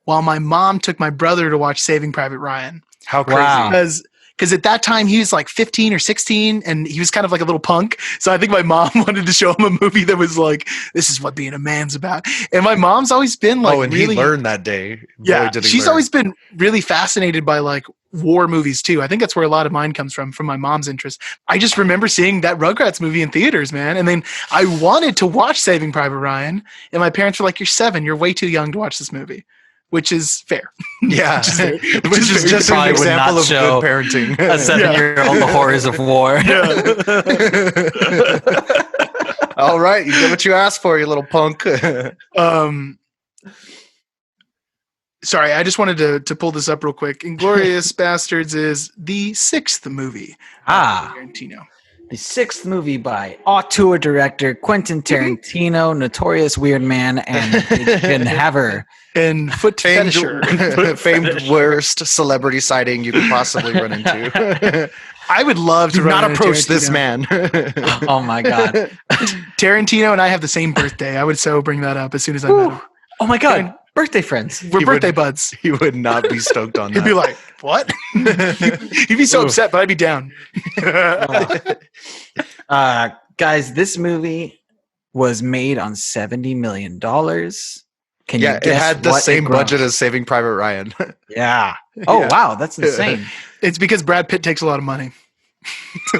while my mom took my brother to watch Saving Private Ryan. How crazy. Wow. Because at that time he was like 15 or 16 and he was kind of like a little punk. So I think my mom wanted to show him a movie that was like, this is what being a man's about. And my mom's always been like, and really, he learned that day. Boy, yeah, did he she's learn. always been really fascinated by like war movies too. I think that's where a lot of mine comes from my mom's interest. I just remember seeing that Rugrats movie in theaters, man. And then I wanted to watch Saving Private Ryan. And my parents were like, you're 7. You're way too young to watch this movie. Which is fair. Yeah. Which is very just fair. an Probably would example not of show good parenting. A 7-year-old, the horrors of war. All right, you get what you asked for, you little punk. Sorry, I just wanted to pull this up real quick. Inglorious Bastards is the 6th movie. Tarantino. The 6th movie by auteur director Quentin Tarantino, notorious weird man, and Big Haver. And Foot Fetisher. Famed worst celebrity sighting you could possibly run into. I would love to Do not run into approach this Tarantino. man. Oh my God. Tarantino and I have the same birthday. I would so bring that up as soon as I met him. Oh my God. Birthday friends. We're birthday buds. He would not be stoked on that. He'd be like, what? He'd be so upset, but I'd be down. Guys, this movie was made on $70 million. Can you it guess had the what same it grossed? budget as Saving Private Ryan. Yeah. Oh, Yeah. wow. That's insane. It's because Brad Pitt takes a lot of money.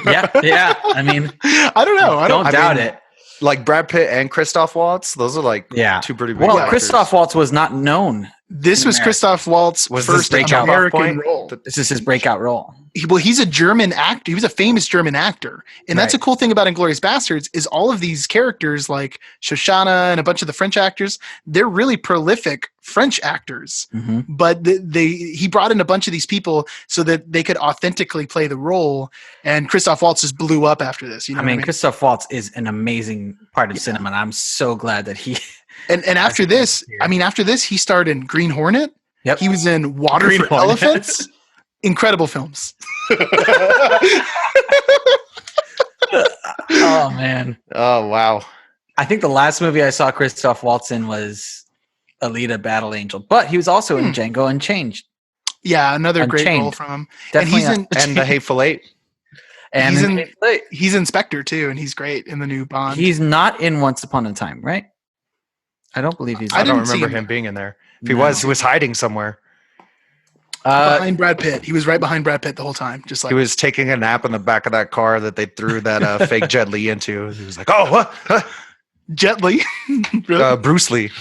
Yeah. I mean, I don't know. I don't don't. doubt it. Like Brad Pitt and Christoph Waltz, those are like Yeah. two pretty big Well, actors. Christoph Waltz was not known. This was America. Christoph Waltz's Was this first breakout American point? role. This is his breakout role. He's a German actor. He was a famous German actor. And that's Right. a cool thing about Inglourious Bastards is all of these characters like Shoshana and a bunch of the French actors, they're really prolific French actors. Mm-hmm. But he brought in a bunch of these people so that they could authentically play the role. And Christoph Waltz just blew up after this. You know I mean, what Christoph Waltz is an amazing part of cinema, and I'm so glad that he. And after this, after this, he starred in Green Hornet. Yep. He was in Water Green for Hornet. Elephants. Incredible films. Oh man, Oh wow. I think the last movie I saw Christoph Waltz in was Alita: Battle Angel, but he was also in Django Unchained. Yeah, another great Unchained. role from him. Definitely, and And the Hateful Eight. and he's Inspector too, and he's great in the new Bond. he's not in Once Upon a Time, right? I don't believe he's. I I don't didn't see remember him. him being in there. If he No. was hiding somewhere. behind Brad Pitt. He was right behind Brad Pitt the whole time. Just like He was taking a nap in the back of that car that they threw that fake Jet Li into. He was like, "Oh, what? Huh? Jet Li. Really? Bruce Lee."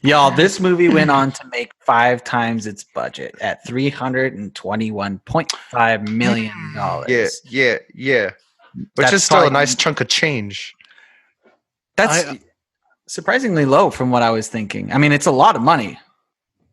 Y'all, this movie went on to make 5 times its budget at $321.5 million. Yeah. Which That's is still a probably- nice chunk of change. That's surprisingly low from what I was thinking. I mean, it's a lot of money,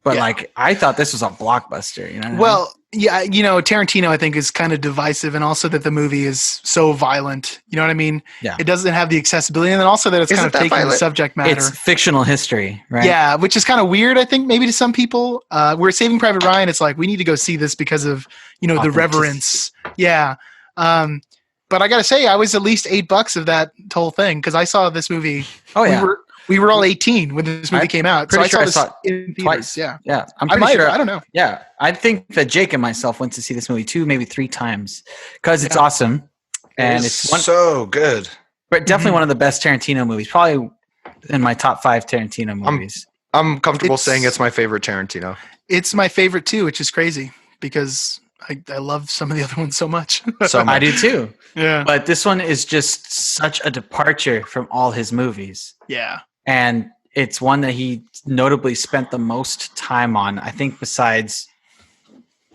but Yeah. like I thought this was a blockbuster. You know? What I mean? Well, yeah, Tarantino, I think, is kind of divisive, and also that the movie is so violent. You know what I mean? Yeah. It doesn't have the accessibility, and then also that it's Is kind it of that taking the violent? subject matter. it's fictional history, right? Yeah, which is kind of weird, I think, maybe to some people. We're Saving Private Ryan. It's like we need to go see this because of the Authenticity. reverence. Yeah, but I gotta say, I was at least $8 of that whole thing because I saw this movie. Oh yeah. We were all 18 when this movie came out, so pretty I sure saw I this saw it in theaters. twice. Yeah, Yeah, I'm I pretty might sure. have. I don't know. Yeah, I think that Jake and myself went to see this movie 2, maybe 3 times because it's awesome, and It's it's one, so good. but definitely one of the best Tarantino movies. Probably in my top 5 Tarantino movies. I'm comfortable saying it's my favorite Tarantino. It's my favorite too, which is crazy because I love some of the other ones so much. So I much. do too. Yeah, But this one is just such a departure from all his movies. yeah. And it's one that he notably spent the most time on. I think besides,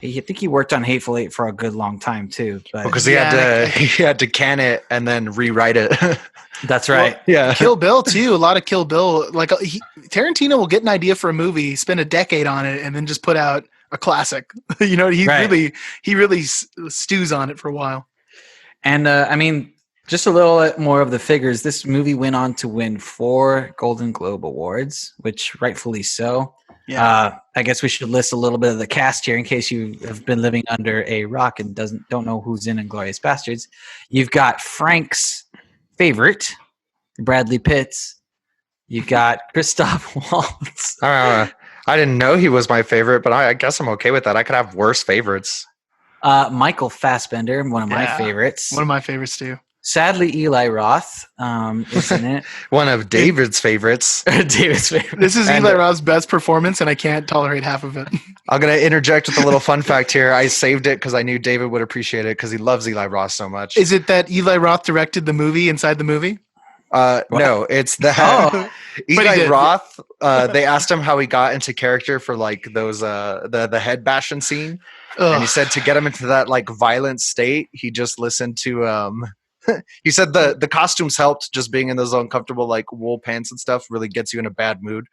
I think he worked on Hateful Eight for a good long time too. But Because Yeah, he had to can it and then rewrite it. that's right. Yeah. Kill Bill too. A lot of Kill Bill. Like Tarantino will get an idea for a movie, spend a decade on it, and then just put out a classic. You know, he really stews on it for a while. And I mean, just a little more of the figures. This movie went on to win 4 Golden Globe Awards, which rightfully so. Yeah. I guess we should list a little bit of the cast here in case you have been living under a rock and don't know who's in Inglourious Bastards. You've got Frank's favorite, Bradley Pitts. You've got Christoph Waltz. I didn't know he was my favorite, but I guess I'm okay with that. I could have worse favorites. Michael Fassbender, one of my favorites. One of my favorites too. Sadly, Eli Roth is in it. One of David's favorites. David's favorite. This is Eli Roth's best performance, and I can't tolerate half of it. I'm going to interject with a little fun fact here. I saved it because I knew David would appreciate it because he loves Eli Roth so much. Is it that Eli Roth directed the movie inside the movie? No, it's that Eli did. Roth. They asked him how he got into character for like those the head bashing scene, and he said to get him into that like violent state, he just listened to he said the costumes helped, just being in those uncomfortable like wool pants and stuff really gets you in a bad mood.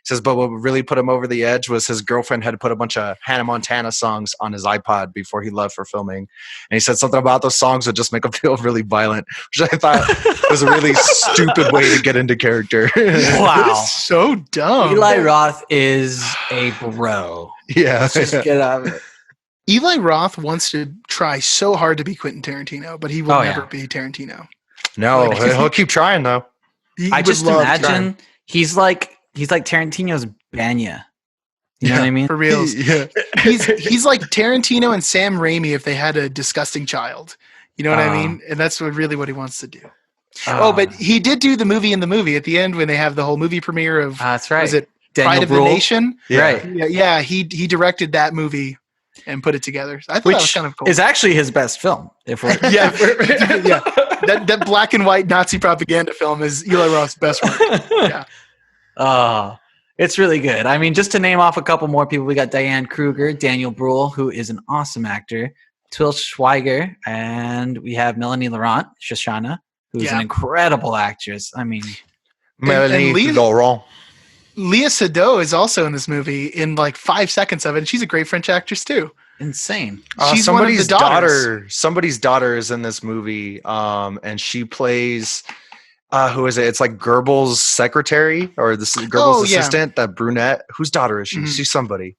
He says, but what really put him over the edge was his girlfriend had put a bunch of Hannah Montana songs on his iPod before he left for filming. And he said something about those songs would just make him feel really violent, which I thought was a really stupid way to get into character. Wow. So dumb. Eli Roth is a bro. Yeah. Let's just get out of it. Eli Roth wants to try so hard to be Quentin Tarantino, but he will never be Tarantino. No, he'll keep trying though. I just imagine he's like Tarantino's Banya. You know what I mean? For real. Yeah. He's like Tarantino and Sam Raimi if they had a disgusting child. You know what I mean? And that's really what he wants to do. But he did do the movie in the movie at the end when they have the whole movie premiere of that's right. Was it Daniel Pride of Bruhl? the Nation? Yeah. Right. Yeah, he directed that movie and put it together. I thought that was kind of cool. Is actually his best film. If we're yeah. That black and white Nazi propaganda film is Eli Roth's best work. Yeah. It's really good. I mean, just to name off a couple more people, we got Diane Kruger, Daniel Bruhl, who is an awesome actor, Til Schweiger, and we have Melanie Laurent, Shoshana, who's an incredible actress. I mean, Melanie Laurent. Léa Seydoux is also in this movie in like 5 seconds of it, and she's a great French actress too. Insane. She's one of the daughters. Somebody's daughter is in this movie, and she plays who is it? It's like Goebbels' secretary or Goebbels' assistant, that brunette. Whose daughter is she? Mm-hmm. She's somebody.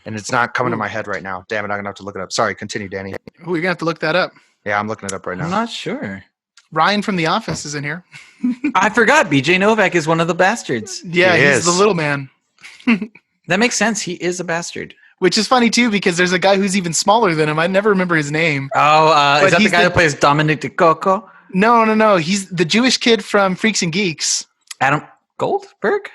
And it's not coming to my head right now. Damn it, I'm gonna have to look it up. Sorry, continue, Danny. You're gonna have to look that up. Yeah, I'm looking it up right now. I'm not sure. Ryan from The Office is in here. I forgot. BJ Novak is one of the bastards. Yeah, he's the little man. That makes sense. He is a bastard. Which is funny too, because there's a guy who's even smaller than him. I never remember his name. Oh, is that the guy that plays Dominic DeCoco? No. He's the Jewish kid from Freaks and Geeks. Adam Goldberg?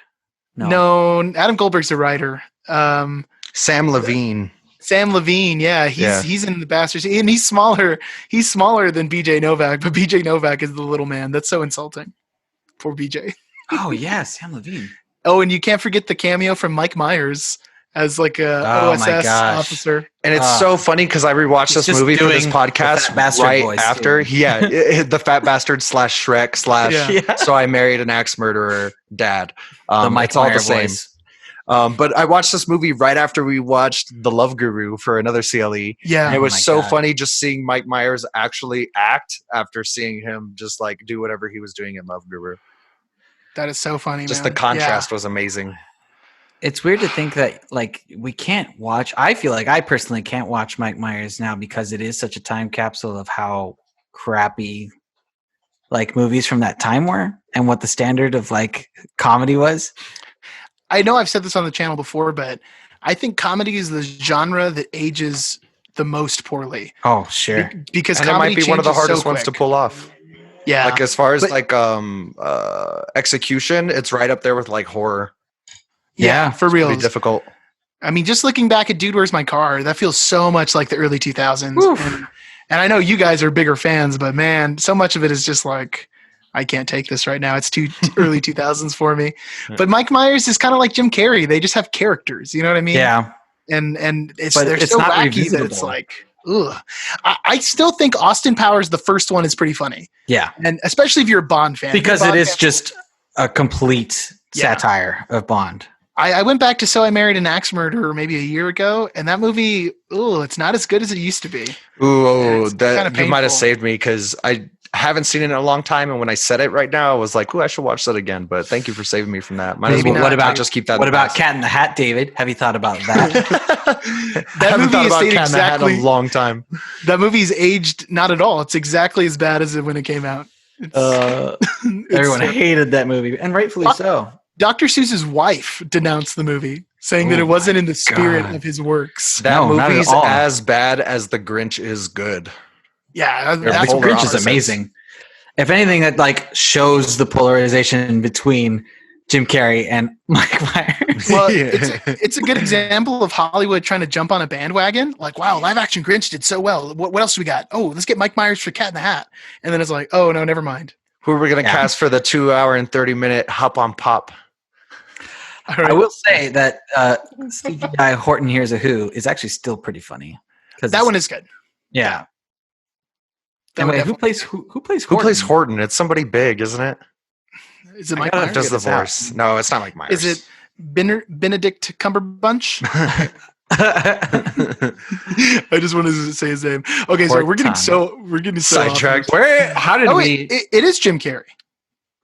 No, Adam Goldberg's a writer. Sam Levine. Sam Levine, he's in the Bastards, and he's smaller. He's smaller than BJ Novak, but BJ Novak is the little man. That's so insulting. Poor BJ. Oh yeah, Sam Levine. Oh, and you can't forget the cameo from Mike Myers as like a OSS officer. And it's so funny because I rewatched this movie for this podcast right after. Too. Yeah, the fat bastard / Shrek / So I Married an Axe Murderer dad. It's all the same. But I watched this movie right after we watched The Love Guru for another CLE. Yeah. And it was funny just seeing Mike Myers actually act after seeing him just like do whatever he was doing in Love Guru. That is so funny, just the contrast was amazing. It's weird to think that like we can't watch. I feel like I personally can't watch Mike Myers now because it is such a time capsule of how crappy like movies from that time were and what the standard of like comedy was? I know I've said this on the channel before, but I think comedy is the genre that ages the most poorly. Oh, sure. Because And it comedy might be one of the changes hardest so ones to quick. pull off. Yeah. Like as far as But- like execution, it's right up there with like horror. Yeah, for Pretty real. difficult. I mean, just looking back at Dude, Where's My Car? That feels so much like the early 2000s. Oof. And I know you guys are bigger fans, but man, so much of it is just like, I can't take this right now. It's too early 2000s for me. But Mike Myers is kind of like Jim Carrey. They just have characters. You know what I mean? Yeah. And But they're it's so not wacky that it's reviewable. like, ugh. I still think Austin Powers, the first one, is pretty funny. Yeah. And especially if you're a Bond fan. Because If you're a it Bond is fan- just a complete Yeah. satire of Bond. I went back to So I Married an Axe Murderer maybe a year ago, and that movie, it's not as good as it used to be. Ooh, It's that kinda you might have painful. saved me because I haven't seen it in a long time. And when I said it right now, I was like, "Ooh, I should watch that again." But thank you for saving me from that. Might as Maybe well. not. What about just keep that? What in the about past. Cat in the Hat, David? Have you thought about that? I haven't movie thought has about stayed Cat in the Hat in exactly- a long time. That movie's aged not at all. It's exactly as bad as it when it came out. It's, it's everyone so- hated that movie, and rightfully so. Dr. Seuss's wife denounced the movie, saying that Oh it wasn't in the spirit God. of his works. That No, not at movie's all. as bad as The Grinch is good. Yeah, They're that's The polar what Grinch is opposites. amazing. If anything, that like shows the polarization between Jim Carrey and Mike Myers. Well, Yeah. it's a good example of Hollywood trying to jump on a bandwagon. Like, wow, live action Grinch did so well. What else do we got? Oh, let's get Mike Myers for Cat in the Hat. And then it's like, oh no, never mind. Who are we going to Yeah. cast for the 2 hour and 30-minute Hop on Pop? All I right. will say that CGI Horton Hears a Who is actually still pretty funny. That one is good. yeah. That And one wait, who definitely- plays who plays Who Horton? plays Horton? It's somebody big, isn't it? Is it I Mike gotta Myers? Does the this out. voice? No, it's not like Myers. Is it Benedict Cumberbatch? I just wanted to say his name. Okay, so we're getting Horton. so off Sidetracked? this. Where? How did Oh, we? it is Jim Carrey.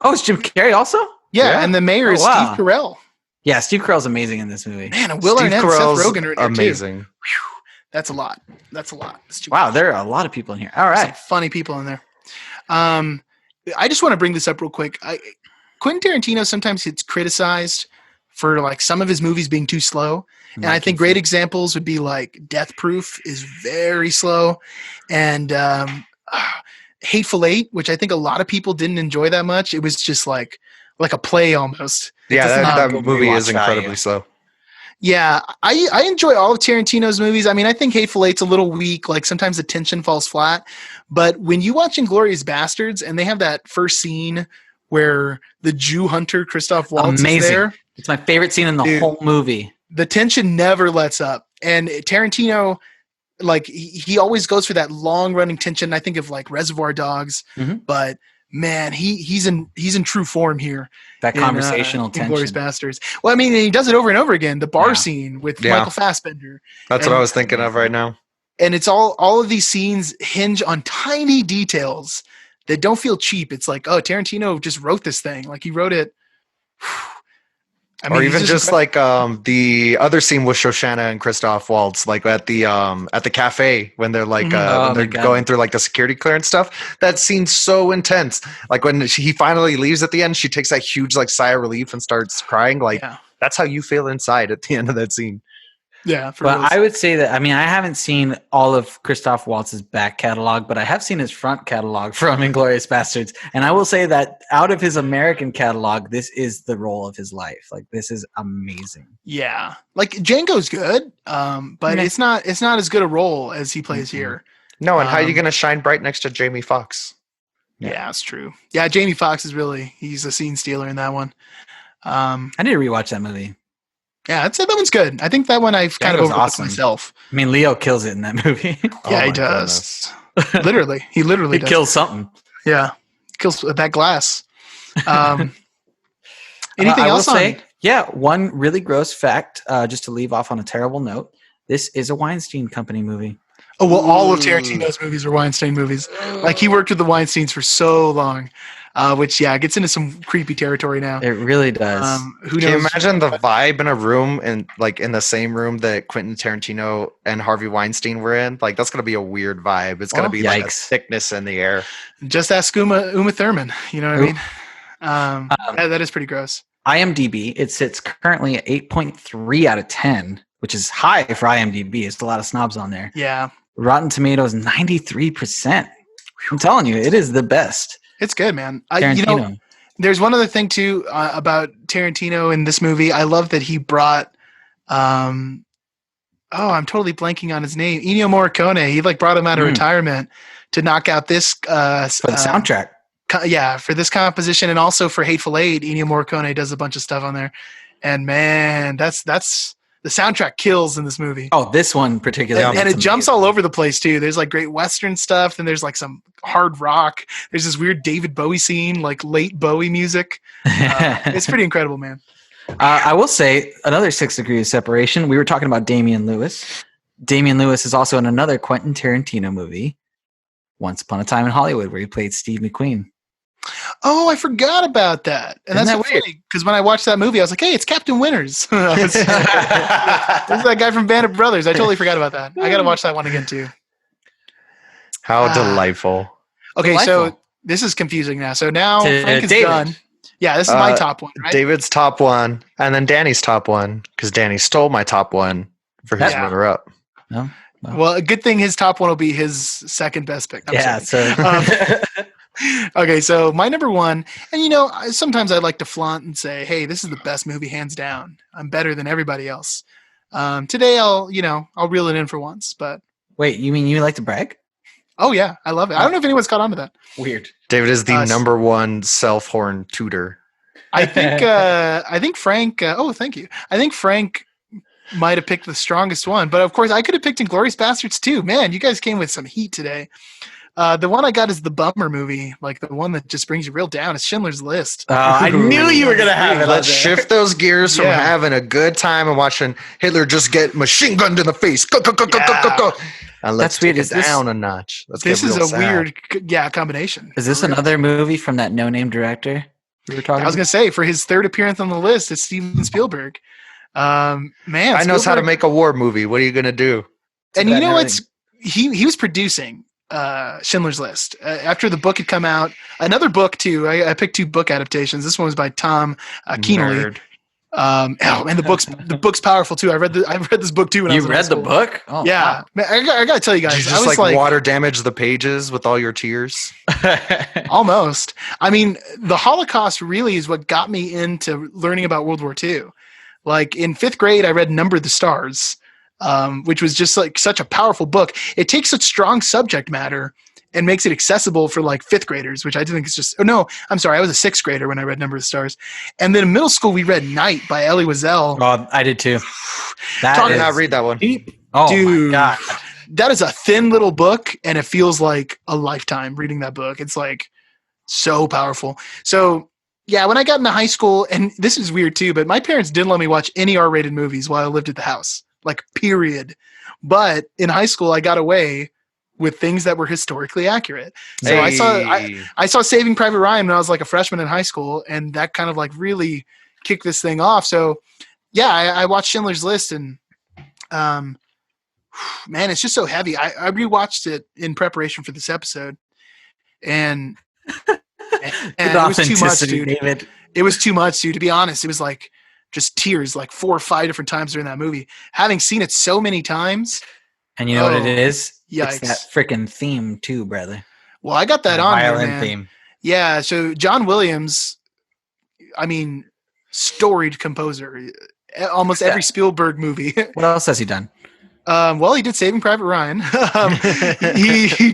Oh, it's Jim Carrey also. Yeah, Yeah. and the mayor is Oh, wow. Steve Carell. Yeah, Steve Carell's amazing in this movie. Man, and Will Steve Arnett and Seth Carell's Rogen are in there too. amazing. That's a lot. That's a lot. That's too Wow, there are a lot of people in here. All There's right. some funny people in there. I just want to bring this up real quick. Quentin Tarantino sometimes gets criticized for like some of his movies being too slow. And I think great examples would be like Death Proof is very slow, and Hateful Eight, which I think a lot of people didn't enjoy that much. It was just like a play almost. It Yeah, does not that go movie rewatch is incredibly value. slow. Yeah, I enjoy all of Tarantino's movies. I mean, I think Hateful Eight's a little weak. Like sometimes the tension falls flat. But when you watch Inglourious Bastards and they have that first scene where the Jew hunter Christoph Waltz Amazing. is there, It's my favorite scene in the Dude. whole movie. the tension never lets up. And Tarantino, like he always goes for that long running tension. I think of like Reservoir Dogs, Mhm. but man, he's in true form here. That in, conversational Inglourious tension. Bastards. Well, I mean, he does it over and over again. The bar Yeah. scene with Yeah. Michael Fassbender. That's And- what I was thinking of right now. And it's all of these scenes hinge on tiny details that don't feel cheap. It's like, oh, Tarantino just wrote this thing. Like he wrote it. I Or he's even just like the other scene with Shoshana and Christoph Waltz, like at the cafe when they're like Mhm. Oh when my they're God. going through like the security clearance stuff. That scene's so intense. Like when he finally leaves at the end, she takes that huge like sigh of relief and starts crying. Like yeah, that's how you feel inside at the end of that scene. yeah. For But real. I would say that, I mean, I haven't seen all of Christoph Waltz's back catalog, but I have seen his front catalog from Inglourious Bastards. And I will say that out of his American catalog, this is the role of his life. Like, this is amazing. yeah, like Django's good, but Meh. it's not as good a role as he plays Mhm. here. No, and how are you Um, gonna shine bright next to Jamie Foxx? Yeah. Yeah, that's true. Yeah, Jamie Foxx he's a scene stealer in that one. I need to rewatch that movie. Yeah, I'd say that one's good. I think that one I've kind of Django's overlooked awesome. myself. I mean, Leo kills it in that movie. Yeah, Oh he my does. goodness. Literally, he literally he does. kills something. Yeah, kills that glass. Anything I will else on? say, yeah, one really gross fact, just to leave off on a terrible note. This is a Weinstein Company movie. Oh well, all of Tarantino's movies are Weinstein movies. Like he worked with the Weinsteins for so long. which gets into some creepy territory now. It really does. Who Can you knows? imagine the vibe in a room and like in the same room that Quentin Tarantino and Harvey Weinstein were in? Like that's gonna be a weird vibe. It's gonna Well, be like a yikes. thickness in the air. Just ask Uma Thurman. You know what I mean? That is pretty gross. IMDb, it sits currently at 8.3 out of 10, which is high for IMDb. It's a lot of snobs on there. Yeah, Rotten Tomatoes, 93%. I'm telling you, it is the best. it's good, man. Tarantino. There's one other thing too about Tarantino in this movie. I love that he brought. I'm totally blanking on his name. Ennio Morricone. He brought him out of retirement to knock out this For the soundtrack. For this composition and also for Hateful Eight. Ennio Morricone does a bunch of stuff on there, and man, that's the soundtrack kills in this movie. Oh, this one particularly. And it jumps all over the place too. There's great Western stuff, and there's some hard rock. There's this weird David Bowie scene, late Bowie music. It's pretty incredible, man. I will say another 6 degrees of separation. We were talking about Damian Lewis. Damian Lewis is also in another Quentin Tarantino movie, Once Upon a Time in Hollywood, where he played Steve McQueen. Oh, I forgot about that. And Isn't that's that weird? funny because when I watched that movie, I was like, "Hey, it's Captain Winters." This is that guy from Band of Brothers. I totally forgot about that. I got to watch that one again too. How delightful. Okay, Delightful. so this is confusing now. So now To Frank is David. done. Yeah, this is my top one, right? David's top one, and then Danny's top one, because Danny stole my top one for his Yeah. runner-up. No? Well, a good thing his top one will be his second best pick. I'm Yeah, sorry. so Okay, so my number one, and sometimes I like to flaunt and say, "Hey, this is the best movie, hands down. I'm better than everybody else." Today, I'll reel it in for once, but wait, you mean you like to brag? oh yeah, I love it. I don't know if anyone's caught on to that. Weird. David is the Us. number one self-horn tutor. I think Frank. Oh, thank you. I think Frank might have picked the strongest one, but of course, I could have picked Inglourious Bastards too. Man, you guys came with some heat today. The one I got is the bummer movie, the one that just brings you real down. It's Schindler's List. I knew you were going to have it. Let's shift those gears from Yeah. having a good time and watching Hitler just get machine gunned in the face. Go, go, go, go, go, go, go. And let's That's weird. take Is it this- down a notch. Let's This get is real a sad. weird, combination. Is this For real. another movie from that no-name director we were talking I was about? gonna say for his third appearance on the list, it's Steven Spielberg. Man, I knows how to Spielberg- make a war movie. What are you gonna do? And that you know and what's he was producing Schindler's List after the book had come out. Another book too. I picked 2 book adaptations. This one was by Tom Keanley. Nerd. And the book's powerful too. I read this book too when I was You in high read the school. book? Oh, Yeah, man, I gotta tell you Did guys, you I just was water damage the pages with all your tears? wow. almost. I mean, the Holocaust really is what got me into learning about World War II. In 5th grade, I read Number the Stars, which was just such a powerful book. It takes such strong subject matter and makes it accessible for 5th graders, which I think is just, oh no, I'm sorry. I was a 6th grader when I read Number of the Stars. And then in middle school, we read Night by Elie Wiesel. Oh, I did too. I did is not read that one. deep. Oh Dude. my god. That is a thin little book, and it feels like a lifetime reading that book. It's so powerful. So yeah, when I got into high school, and this is weird too, but my parents didn't let me watch any R-rated movies while I lived at the house, period. But in high school, I got away with things that were historically accurate. So I saw Saving Private Ryan when I was a freshman in high school, and that kind of really kicked this thing off. So yeah, I watched Schindler's List, and man, it's just so heavy. I rewatched it in preparation for this episode, and it was too much, dude. David. It was too much, dude. To be honest, it was just tears 4 or 5 different times during that movie. Having seen it so many times. And you know what it is? Yikes. It's that freaking theme too, brother. Well, I got that The on there, violin man. theme. Yeah, so John Williams, storied composer. Almost every Spielberg movie. What else has he done? Well, he did Saving Private Ryan. He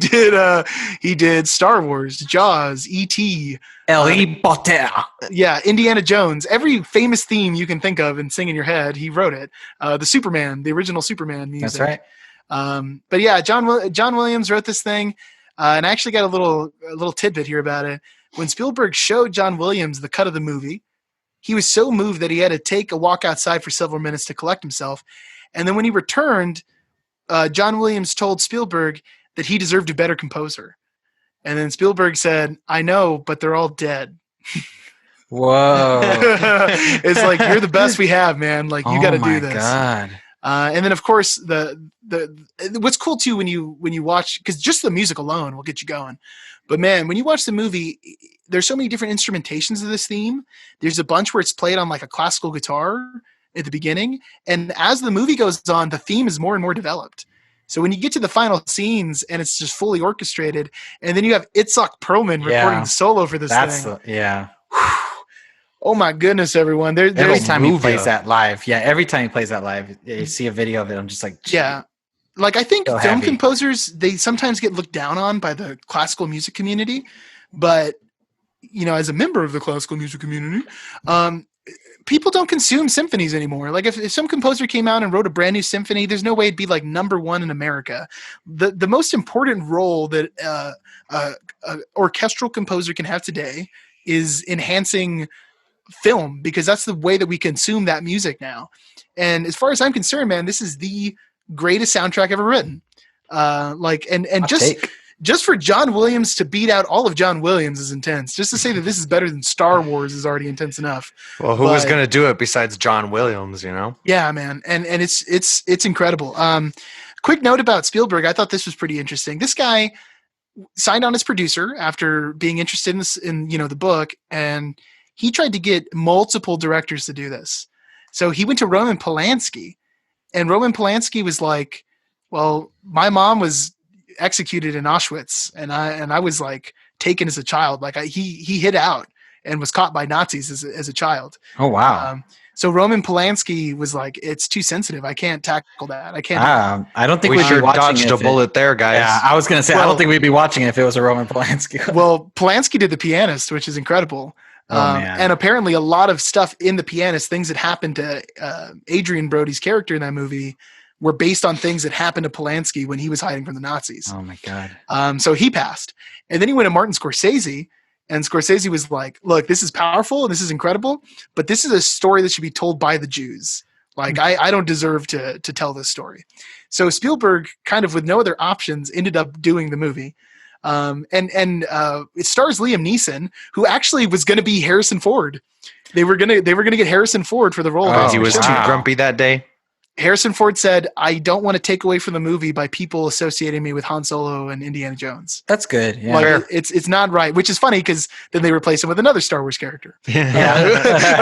did Star Wars, Jaws, E.T. Harry Potter. Yeah, Indiana Jones. Every famous theme you can think of and sing in your head, he wrote it. The Superman, the original Superman music. That's right. But yeah, John Williams wrote this thing, and I actually got a little tidbit here about it. When Spielberg showed John Williams the cut of the movie, he was so moved that he had to take a walk outside for several minutes to collect himself. And then when he returned, John Williams told Spielberg that he deserved a better composer. And then Spielberg said, "I know, but they're all dead." Whoa. It's like, you're the best we have, man. Like, you got to do this. God. And then, of course, the what's cool too when you watch, because just the music alone will get you going. But man, when you watch the movie, there's so many different instrumentations of this theme. There's a bunch where it's played on like a classical guitar at the beginning, and as the movie goes on, the theme is more and more developed. So when you get to the final scenes and it's just fully orchestrated, and then you have Itzhak Perlman recording the solo for this thing. Oh my goodness, everyone! Every time he plays that live, every time he plays that live, you see a video of it. I'm just like, yeah. Like, I think so film heavy. composers, they sometimes get looked down on by the classical music community, but as a member of the classical music community, people don't consume symphonies anymore. Like, if some composer came out and wrote a brand new symphony, there's no way it'd be like #1 in America. The most important role that a orchestral composer can have today is enhancing film, because that's the way that we consume that music now. And as far as I'm concerned, man, this is the greatest soundtrack ever written. Just for John Williams to beat out all of John Williams is intense. Just to say that this is better than Star Wars is already intense enough. Well, who was going to do it besides John Williams, Yeah, man. And it's incredible. Quick note about Spielberg. I thought this was pretty interesting. This guy signed on as producer after being interested in this, in the book, and he tried to get multiple directors to do this. So he went to Roman Polanski, and Roman Polanski was like, "Well, my mom was executed in Auschwitz, and I was like taken as a child. Like, he hid out and was caught by Nazis as a child." Oh wow! So Roman Polanski was like, "It's too sensitive. I can't tackle that. I can't." I don't think we we'd sure be watching dodged a bullet there, guys. Yeah, I was gonna say, I don't think we'd be watching it if it was a Roman Polanski. Well, Polanski did The Pianist, which is incredible. Man. And apparently a lot of stuff in The Pianist, things that happened to Adrian Brody's character in that movie, were based on things that happened to Polanski when he was hiding from the Nazis. Oh my God. So he passed. And then he went to Martin Scorsese, and Scorsese was like, "Look, this is powerful and this is incredible, but this is a story that should be told by the Jews. Like, I don't deserve to tell this story." So Spielberg, kind of with no other options, ended up doing the movie. It stars Liam Neeson, who actually was going to be Harrison Ford. They were gonna get Harrison Ford for the role. He was too grumpy that day. Harrison Ford said, "I don't want to take away from the movie by people associating me with Han Solo and Indiana Jones." That's good. Yeah. Like, it's not right, which is funny because then they replaced him with another Star Wars character. Yeah.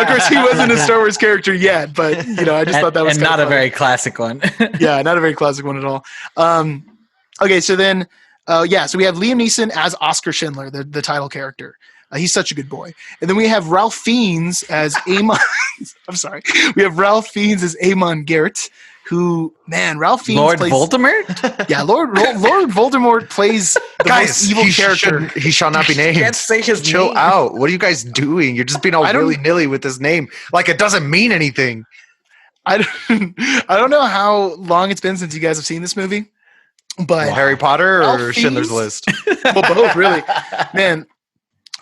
Of course, he wasn't a Star Wars character yet, but I just thought that was and not funny. a very classic one. Yeah, not a very classic one at all. Okay, so then, so we have Liam Neeson as Oscar Schindler, the title character. He's such a good boy. And then we have Ralph Fiennes as Amon. I'm sorry. We have Ralph Fiennes as Amon Garrett, who, man, Ralph Fiennes Lord plays Voldemort? Yeah, Lord Voldemort plays the most evil character. He shall not be named. Can't say his Chill name. out. What are you guys doing? You're just being all willy-nilly with his name. Like, it doesn't mean anything. I don't know how long it's been since you guys have seen this movie, but Harry Potter Ralph or Schindler's Fiennes? List? Well, both, really. Man,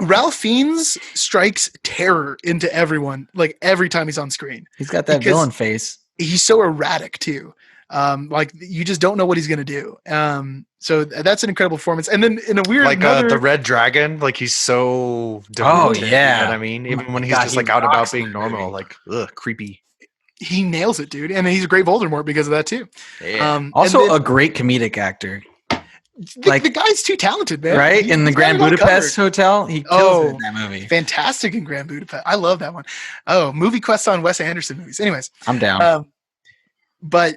Ralph Fiennes strikes terror into everyone, like, every time he's on screen. He's got that Because villain face. he's so erratic too. Like, you just don't know what he's going to do. So that's an incredible performance. And then in a weird, Like the Red Dragon, like, he's so demented, yeah. you know what I mean? Even when he's God, just he like out about rocks being that normal, movie. like, creepy. he nails it, dude. And he's a great Voldemort because of that too. Yeah. Also and then a great comedic actor. the guy's too talented, man. Right? In the He's got Grand it all Budapest covered. Hotel, he kills it in that movie. Fantastic in Grand Budapest. I love that one. Oh, movie quest on Wes Anderson movies. Anyways, I'm down. but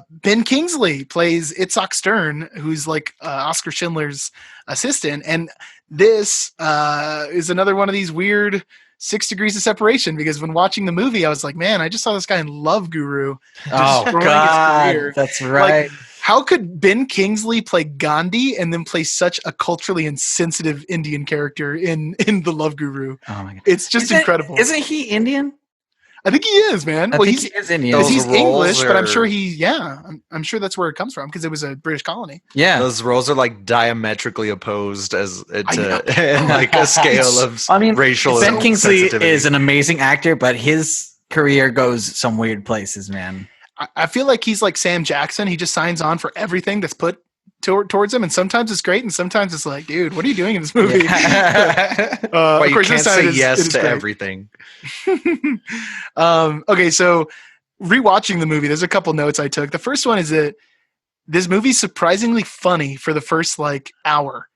Ben Kingsley plays Itzhak Stern, who's like Oscar Schindler's assistant. And this is another one of these weird 6 degrees of separation, because when watching the movie, I was like, man, I just saw this guy in Love Guru. Oh, destroying his God. career. That's right. Like, how could Ben Kingsley play Gandhi and then play such a culturally insensitive Indian character in The Love Guru? Oh, my God. It's just incredible. Isn't he Indian? I think he is, man. I Well, think he's he is Indian. because Those he's roles English, but I'm are- sure I'm sure that's where it comes from because it was a British colony. Yeah. Those roles are like diametrically opposed as I know. and like a scale of I mean, racial Ben Kingsley sensitivity. is an amazing actor, but his career goes some weird places, man. I feel like he's like Sam Jackson. He just signs on for everything that's put towards him, and sometimes it's great, and sometimes it's like, dude, what are you doing in this movie? But Of you course, can't this time say it is yes to great. everything. Okay, so rewatching the movie, there's a couple notes I took. The first one is that this movie's surprisingly funny for the first like hour.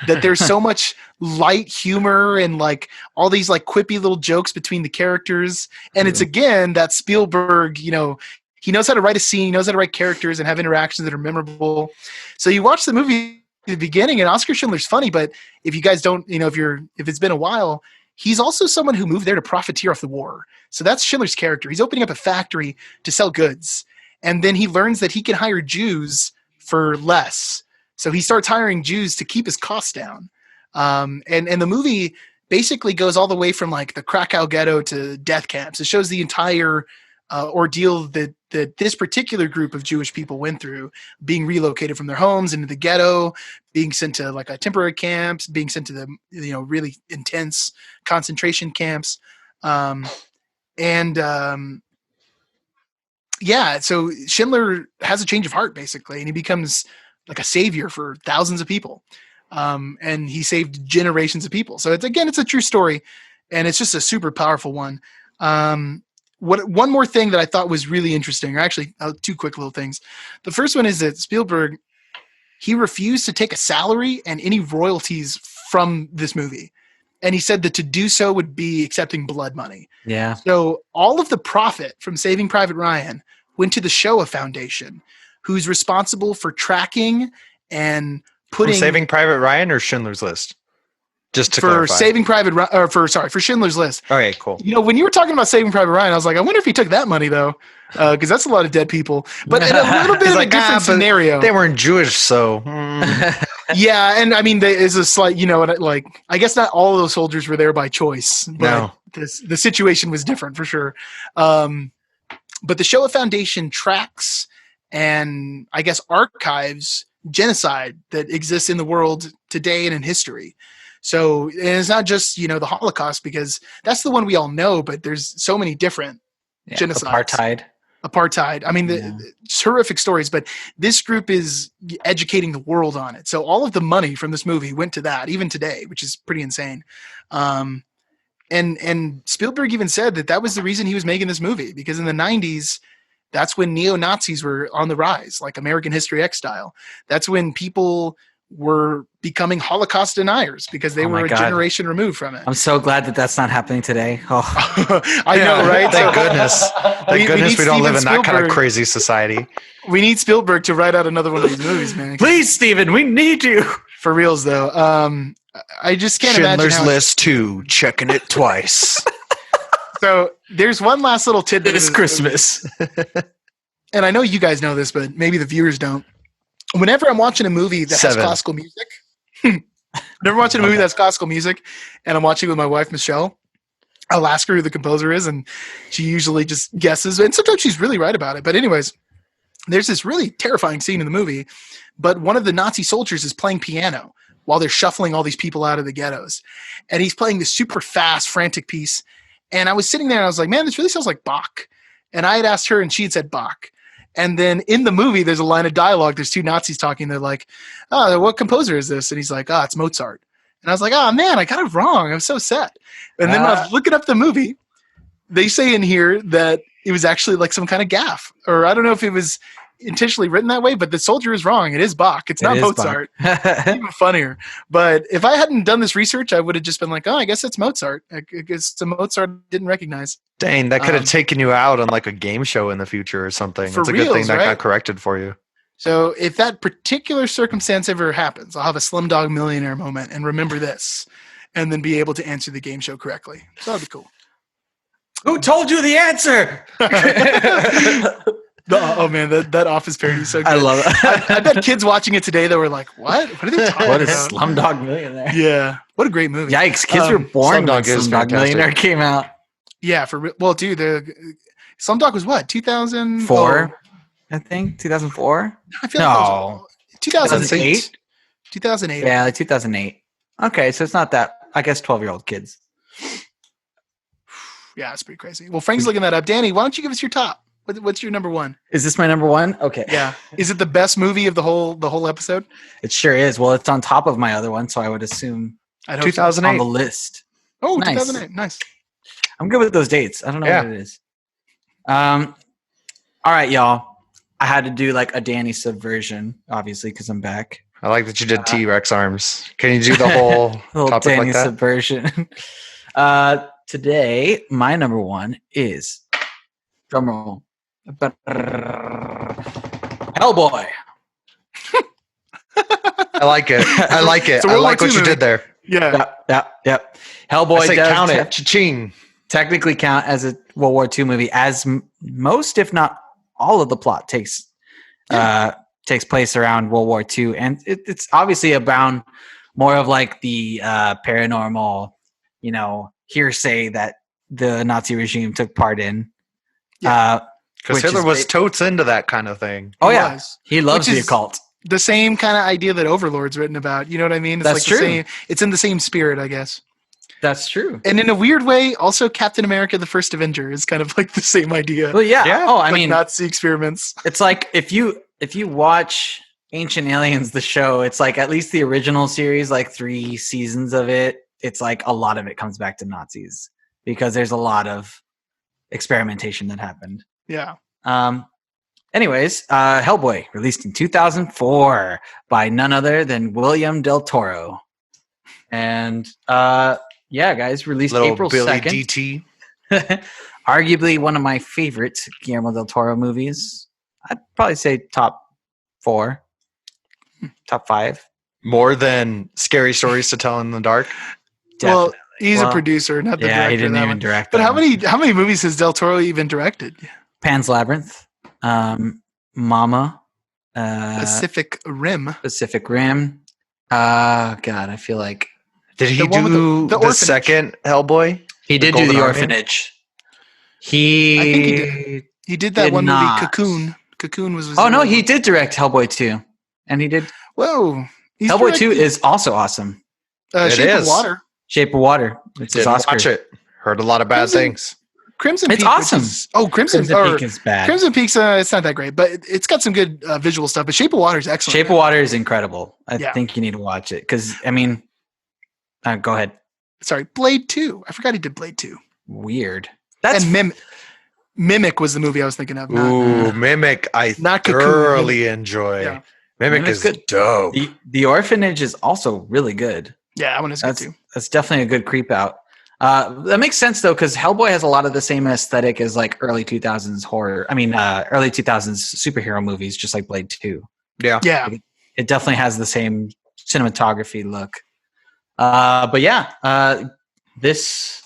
That there's so much light humor and like all these like quippy little jokes between the characters. And it's again that Spielberg, you know, he knows how to write a scene, he knows how to write characters and have interactions that are memorable. So you watch the movie at the beginning and Oscar Schindler's funny, but if you guys don't, you know, if it's been a while, he's also someone who moved there to profiteer off the war. So that's Schindler's character. He's opening up a factory to sell goods. And then he learns that he can hire Jews for less. So he starts hiring Jews to keep his costs down. And the movie basically goes all the way from like the Krakow ghetto to death camps. It shows the entire ordeal that this particular group of Jewish people went through, being relocated from their homes into the ghetto, being sent to like a temporary camps, being sent to the, you know, really intense concentration camps. Yeah, so Schindler has a change of heart basically, and he becomes like a savior for thousands of people. And he saved generations of people. So it's a true story, and it's just a super powerful one. One more thing that I thought was really interesting, or actually two quick little things. The first one is that Spielberg, he refused to take a salary and any royalties from this movie. And he said that to do so would be accepting blood money. Yeah. So all of the profit from Saving Private Ryan went to the Shoah Foundation, who's responsible for tracking and putting... From Saving Private Ryan or Schindler's List? Just to clarify. For Schindler's List. Okay, cool. You know, when you were talking about Saving Private Ryan, I was like, I wonder if he took that money though, because that's a lot of dead people. But in a little bit of a different scenario. They weren't Jewish, so yeah, and I mean, there is a slight, you know, like I guess not all of those soldiers were there by choice, but the situation was different for sure. But the Shoah Foundation tracks and I guess archives genocide that exists in the world today and in history. So and it's not just, you know, the Holocaust, because that's the one we all know, but there's so many different genocides. Apartheid. I mean, it's horrific stories, but this group is educating the world on it. So all of the money from this movie went to that, even today, which is pretty insane. And Spielberg even said that was the reason he was making this movie, because in the 90s, that's when neo-Nazis were on the rise, like American History X style. That's when people were becoming Holocaust deniers because they were a generation removed from it. I'm so glad that that's not happening today. Oh, I know, right? Thank goodness. Thank goodness we don't live in that kind of crazy society. We need Spielberg to write out another one of these movies, man. Please, Steven, we need you. For reals, though. I just can't imagine Schindler's List 2, checking it twice. So there's one last little tidbit. This Christmas. And I know you guys know this, but maybe the viewers don't. Whenever I'm watching a movie that has classical music, and I'm watching it with my wife, Michelle, I'll ask her who the composer is, and she usually just guesses. And sometimes she's really right about it. But anyways, there's this really terrifying scene in the movie, but one of the Nazi soldiers is playing piano while they're shuffling all these people out of the ghettos. And he's playing this super fast, frantic piece. And I was sitting there and I was like, man, this really sounds like Bach. And I had asked her and she had said Bach. And then in the movie, there's a line of dialogue. There's two Nazis talking. They're like, oh, what composer is this? And he's like, it's Mozart. And I was like, oh, man, I got it wrong. I was so set. And then when I was looking up the movie, they say in here that it was actually like some kind of gaffe. Or I don't know if it was intentionally written that way, but the soldier is wrong. It is Bach. It's not Mozart. Even funnier. But if I hadn't done this research, I would have just been like, oh, I guess it's Mozart. I guess it's a Mozart I didn't recognize. Dang, that could have taken you out on like a game show in the future or something. It's a good thing that got corrected for you. So if that particular circumstance ever happens, I'll have a Slumdog Millionaire moment and remember this, and then be able to answer the game show correctly. So that'd be cool. Who told you the answer? Oh man, that Office parody is so good. I love it. I bet kids watching it today that were like, "What? What are they talking What about?" is Slumdog Millionaire? Yeah, what a great movie. Yikes! Kids were born when Slumdog is Slumdog Millionaire came out. Yeah, well, dude, the Slumdog was what 2004, I think 2004. I feel like 2008. 2008. Yeah, like 2008. Okay, so it's not that. I guess 12-year-old kids. Yeah, it's pretty crazy. Well, Frank's looking that up. Danny, why don't you give us your top? What's your number one? Is this my number one? Okay. Yeah. Is it the best movie of the whole episode? It sure is. Well, it's on top of my other one, so I would assume I hope so. it's on 2008. the list. Oh, Nice. 2008. Nice. I'm good with those dates. I don't know what it is. All right, y'all. I had to do like a Danny subversion, obviously, because I'm back. I like that you did T-Rex arms. Can you do the whole Little topic Danny like that? subversion. Today, my number one is drumroll. Hellboy. I like it. I like it. So I World like War what II you movie. did there. Yeah. Yep. Hellboy I say does count it. Cha-ching. technically count as a World War II movie, as most, if not all, of the plot takes place around World War II, and it's obviously about more of like the paranormal, hearsay that the Nazi regime took part in. Because Which Hitler is was ba- totes into that kind of thing. Oh yeah, was. he loves Which the is- occult. The same kind of idea that Overlord's written about. You know what I mean? It's That's like true. The same, it's in the same spirit, I guess. That's true. And in a weird way, also Captain America: The First Avenger is kind of like the same idea. Well, yeah. Yeah, Oh, I Like mean, Nazi experiments. it's like if you watch Ancient Aliens, the show, it's like at least the original series, like 3 seasons of it, it's like a lot of it comes back to Nazis because there's a lot of experimentation that happened. Yeah. Anyways, Hellboy, released in 2004 by none other than William Del Toro. And guys, released Little April Billy 2nd. DT. Arguably one of my favorite Guillermo del Toro movies. I'd probably say top 4, top 5. More than Scary Stories to Tell in the Dark. Well, Definitely. he's Well, a producer, not the yeah, director. he didn't of that even one. direct. But that how one. many movies has Del Toro even directed? Pan's Labyrinth, Mama, Pacific Rim. Pacific Rim. God, I feel like Did he The one with do the the orphanage. second Hellboy? he did do Golden the Army? orphanage. I think he did. He did that Did one not. movie, Cocoon. Cocoon was. Oh no, he did direct Hellboy 2, and he did Whoa. He's Hellboy 2 directed, is also awesome. It Shape of is. Water. Shape of Water. It's his Didn't Oscar. watch it. Heard a lot of bad Crimson- things. Crimson It's Peak. which awesome. is- Crimson Crimson Peak is bad. Crimson Peak's it's not that great, but it's got some good visual stuff. But Shape of Water is excellent. Shape of Water is incredible. I Yeah. think you need to watch it because go ahead. Sorry, Blade 2. I forgot he did Blade 2. Weird. That's And Mimic was the movie I was thinking of. not- Ooh, Mimic, I Not Cocoon, thoroughly enjoy. Yeah. Mimic Mimic's is good. dope. the Orphanage is also really good. Yeah, that one is good too. That's definitely a good creep out. That makes sense though, because Hellboy has a lot of the same aesthetic as like early 2000s horror. I mean, early 2000s superhero movies, just like Blade 2. Yeah. Yeah. It definitely has the same cinematography look. This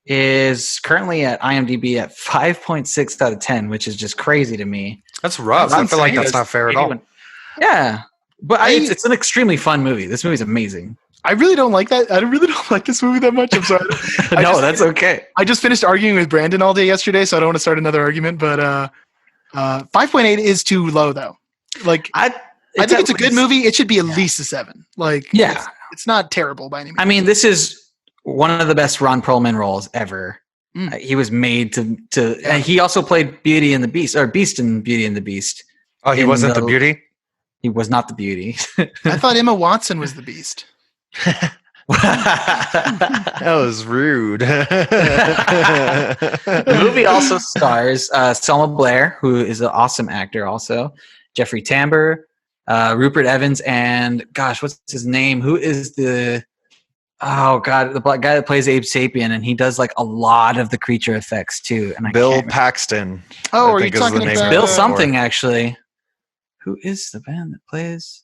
is currently at IMDb at 5.6 out of 10, which is just crazy to me. That's rough. That's I feel like insane. that's not fair at all. Yeah, but I- it's an extremely fun movie. This movie's amazing. I really don't like that. I really don't like this movie that much. I'm sorry. No, that's okay. I just finished arguing with Brandon all day yesterday, so I don't want to start another argument. But 5.8 is too low, though. Like, I think it's a good movie. It should be at least a 7. Like, Yeah. it's not terrible by any means. I mean, this is one of the best Ron Perlman roles ever. He was made to Yeah. and he also played Beauty and the Beast, or Beast in Beauty and the Beast. Oh, he In wasn't the- the beauty? He was not the Beauty. I thought Emma Watson was the Beast. That was rude. The movie also stars Selma Blair, who is an awesome actor also, Jeffrey Tambor, Rupert Evans, and gosh, what's his name? Who is the black guy that plays Abe Sapien, and he does like a lot of the creature effects too. And I Bill can't remember- Paxton. Oh, I are you think is talking the name about of Bill it. something actually. Who is the band that plays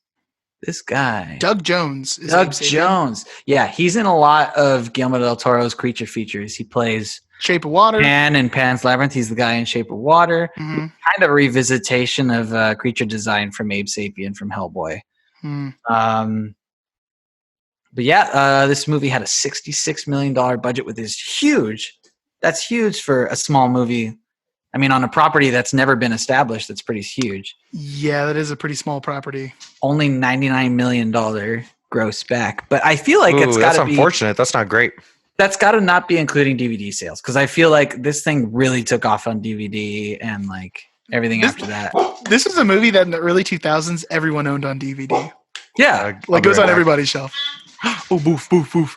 this guy? Doug Jones? Is Doug Abe Sapien. Jones. Yeah, he's in a lot of Guillermo del Toro's creature features. He plays Shape of Water. Pan in Pan's Labyrinth. He's the guy in Shape of Water. Mhm. Kind of a revisitation of creature design from Abe Sapien from Hellboy. Hmm. This movie had a $66 million budget, with this huge. That's huge for a small movie. I mean, on a property that's never been established, that's pretty huge. Yeah, that is a pretty small property. Only $99 million gross back. But I feel like Ooh, it's got that's to be. unfortunate. That's not great. That's got to not be including DVD sales because I feel like this thing really took off on DVD and like everything after that. This is a movie that in the early 2000s everyone owned on DVD. Yeah, Like goes on everybody's shelf. Oh, boof, boof, boof.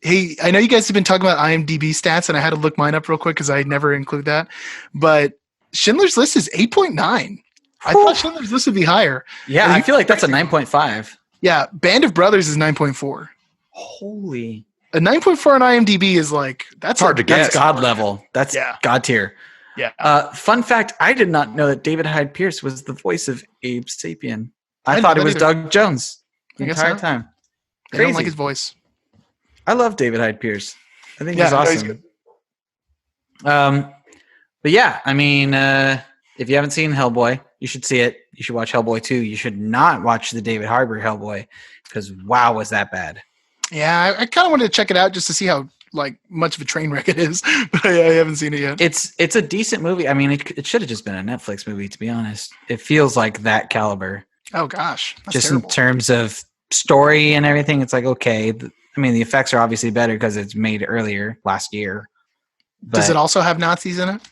Hey, I know you guys have been talking about IMDb stats, and I had to look mine up real quick because I never include that. But Schindler's List is 8.9. I thought Schindler's List would be higher. Yeah, I feel like that's a 9.5. Yeah, Band of Brothers is 9.4. Holy. A 9.4 on IMDb is like that's hard to get. That's God level. That's God tier. Yeah. Fun fact: I did not know that David Hyde Pierce was the voice of Abe Sapien. I didn't thought know it was that either. Doug Jones the I guess entire not. time. I Crazy. don't like his voice. I love David Hyde Pierce. I think Yeah, he's no, he's awesome. good. But yeah, I mean, if you haven't seen Hellboy, you should see it. You should watch Hellboy 2. You should not watch the David Harbour Hellboy because wow, was that bad. Yeah, I kind of wanted to check it out just to see how like much of a train wreck it is, but I haven't seen it yet. It's a decent movie. I mean, it should have just been a Netflix movie, to be honest. It feels like that caliber. Oh gosh, that's just terrible. in terms of story and everything, it's like, okay. I mean, the effects are obviously better because it's made earlier last year. Does it also have Nazis in it?